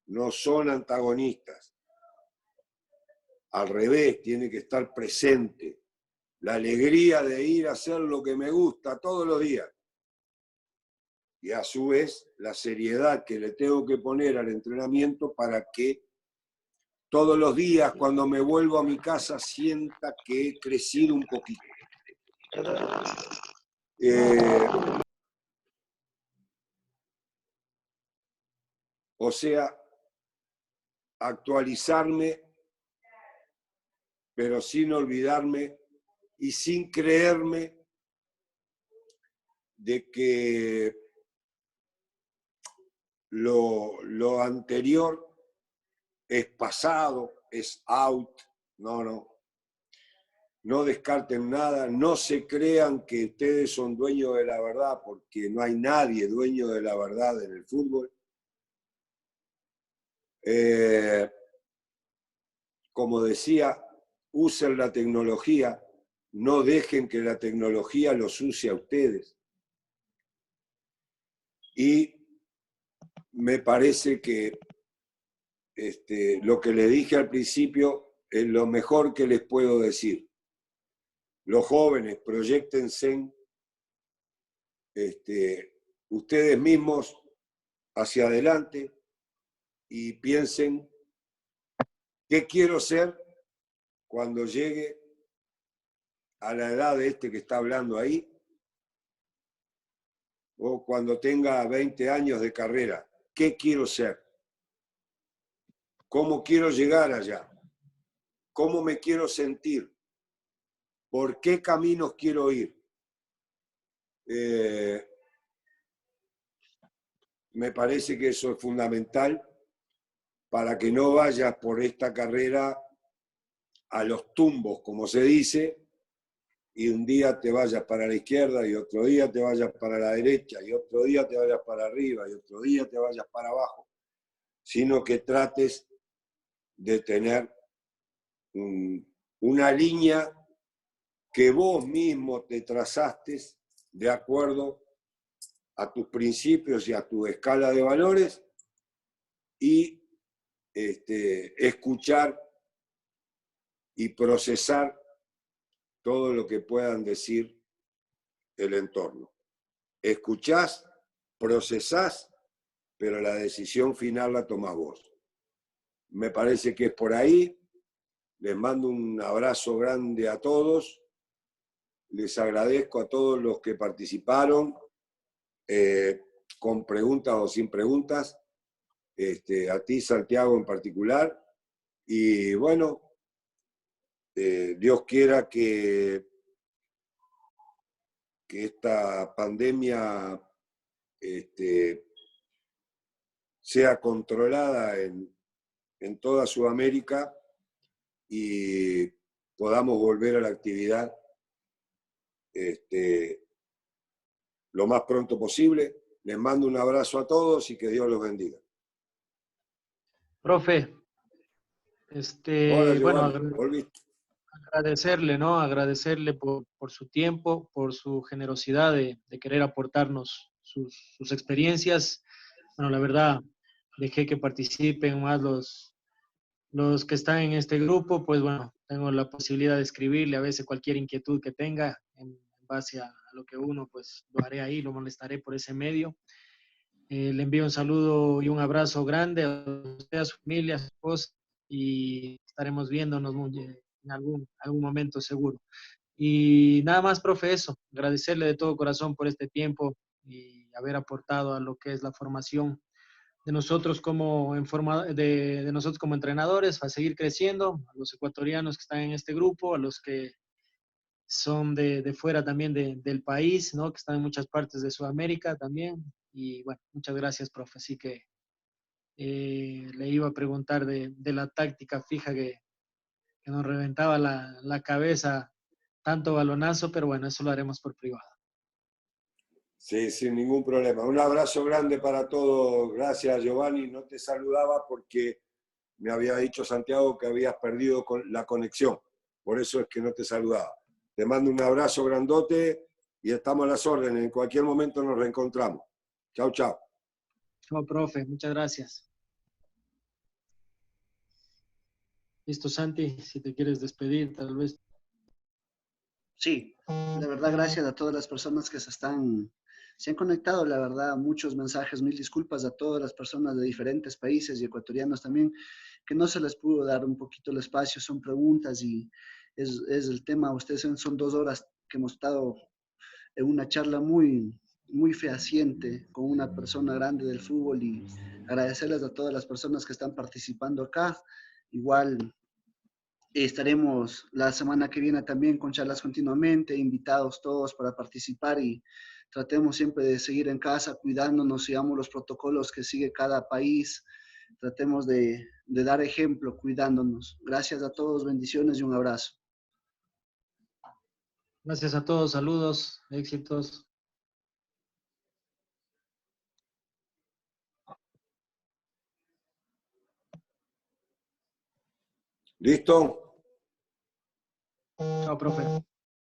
No son antagonistas. Al revés, tiene que estar presente. La alegría de ir a hacer lo que me gusta todos los días. Y a su vez, la seriedad que le tengo que poner al entrenamiento para que todos los días, cuando me vuelvo a mi casa, sienta que he crecido un poquito. O sea, actualizarme, pero sin olvidarme y sin creerme de que lo anterior es pasado, es out. No descarten nada, no se crean que ustedes son dueños de la verdad, porque no hay nadie dueño de la verdad en el fútbol. Como decía, usen la tecnología, no dejen que la tecnología los use a ustedes. Y me parece que lo que les dije al principio es lo mejor que les puedo decir. Los jóvenes, proyéctense ustedes mismos hacia adelante y piensen qué quiero ser cuando llegue a la edad de que está hablando ahí, o cuando tenga 20 años de carrera. ¿Qué quiero ser? ¿Cómo quiero llegar allá? ¿Cómo me quiero sentir? ¿Por qué caminos quiero ir? Me parece que eso es fundamental para que no vayas por esta carrera a los tumbos, como se dice, y un día te vayas para la izquierda y otro día te vayas para la derecha y otro día te vayas para arriba y otro día te vayas para abajo, sino que trates de tener una línea que vos mismo te trazaste de acuerdo a tus principios y a tu escala de valores y escuchar y procesar todo lo que puedan decir el entorno. Escuchás, procesás, pero la decisión final la tomás vos. Me parece que es por ahí. Les mando un abrazo grande a todos. Les agradezco a todos los que participaron, con preguntas o sin preguntas. A ti, Santiago, en particular. Y bueno, Dios quiera que esta pandemia sea controlada en toda Sudamérica y podamos volver a la actividad lo más pronto posible. Les mando un abrazo a todos y que Dios los bendiga. Profe, Hola, bueno, Giovanni, volviste. agradecerle, ¿no? Agradecerle por su tiempo, por su generosidad de querer aportarnos sus experiencias. Bueno, la verdad, dejé que participen más los que están en este grupo, pues bueno, tengo la posibilidad de escribirle a veces cualquier inquietud que tenga en base a lo que uno, pues lo haré ahí, lo molestaré por ese medio. Le envío un saludo y un abrazo grande a usted, a su familia, a su esposa, y estaremos viéndonos en algún momento seguro. Y nada más, profe, eso, agradecerle de todo corazón por este tiempo y haber aportado a lo que es la formación de nosotros de nosotros como entrenadores, a seguir creciendo, a los ecuatorianos que están en este grupo, a los que son de fuera también del país, ¿no? Que están en muchas partes de Sudamérica también. Y bueno, muchas gracias, profe. Así que le iba a preguntar de la táctica fija que nos reventaba la cabeza, tanto balonazo, pero bueno, eso lo haremos por privado. Sí, sin ningún problema. Un abrazo grande para todos. Gracias, Giovanni. No te saludaba porque me había dicho Santiago que habías perdido la conexión. Por eso es que no te saludaba. Te mando un abrazo grandote y estamos a las órdenes. En cualquier momento nos reencontramos. Chao, chao. Chao, profe. Muchas gracias. Listo, Santi, si te quieres despedir, tal vez. Sí, la verdad, gracias a todas las personas que se han conectado, la verdad, muchos mensajes, mil disculpas a todas las personas de diferentes países y ecuatorianos también, que no se les pudo dar un poquito el espacio, son preguntas y es el tema. Ustedes son 2 horas que hemos estado en una charla muy, muy fehaciente con una persona grande del fútbol y agradecerles a todas las personas que están participando acá. Igual estaremos la semana que viene también con charlas continuamente, invitados todos para participar y tratemos siempre de seguir en casa, cuidándonos, sigamos los protocolos que sigue cada país, tratemos de dar ejemplo, cuidándonos. Gracias a todos, bendiciones y un abrazo. Gracias a todos, saludos, éxitos. ¿Listo? Chao, profe.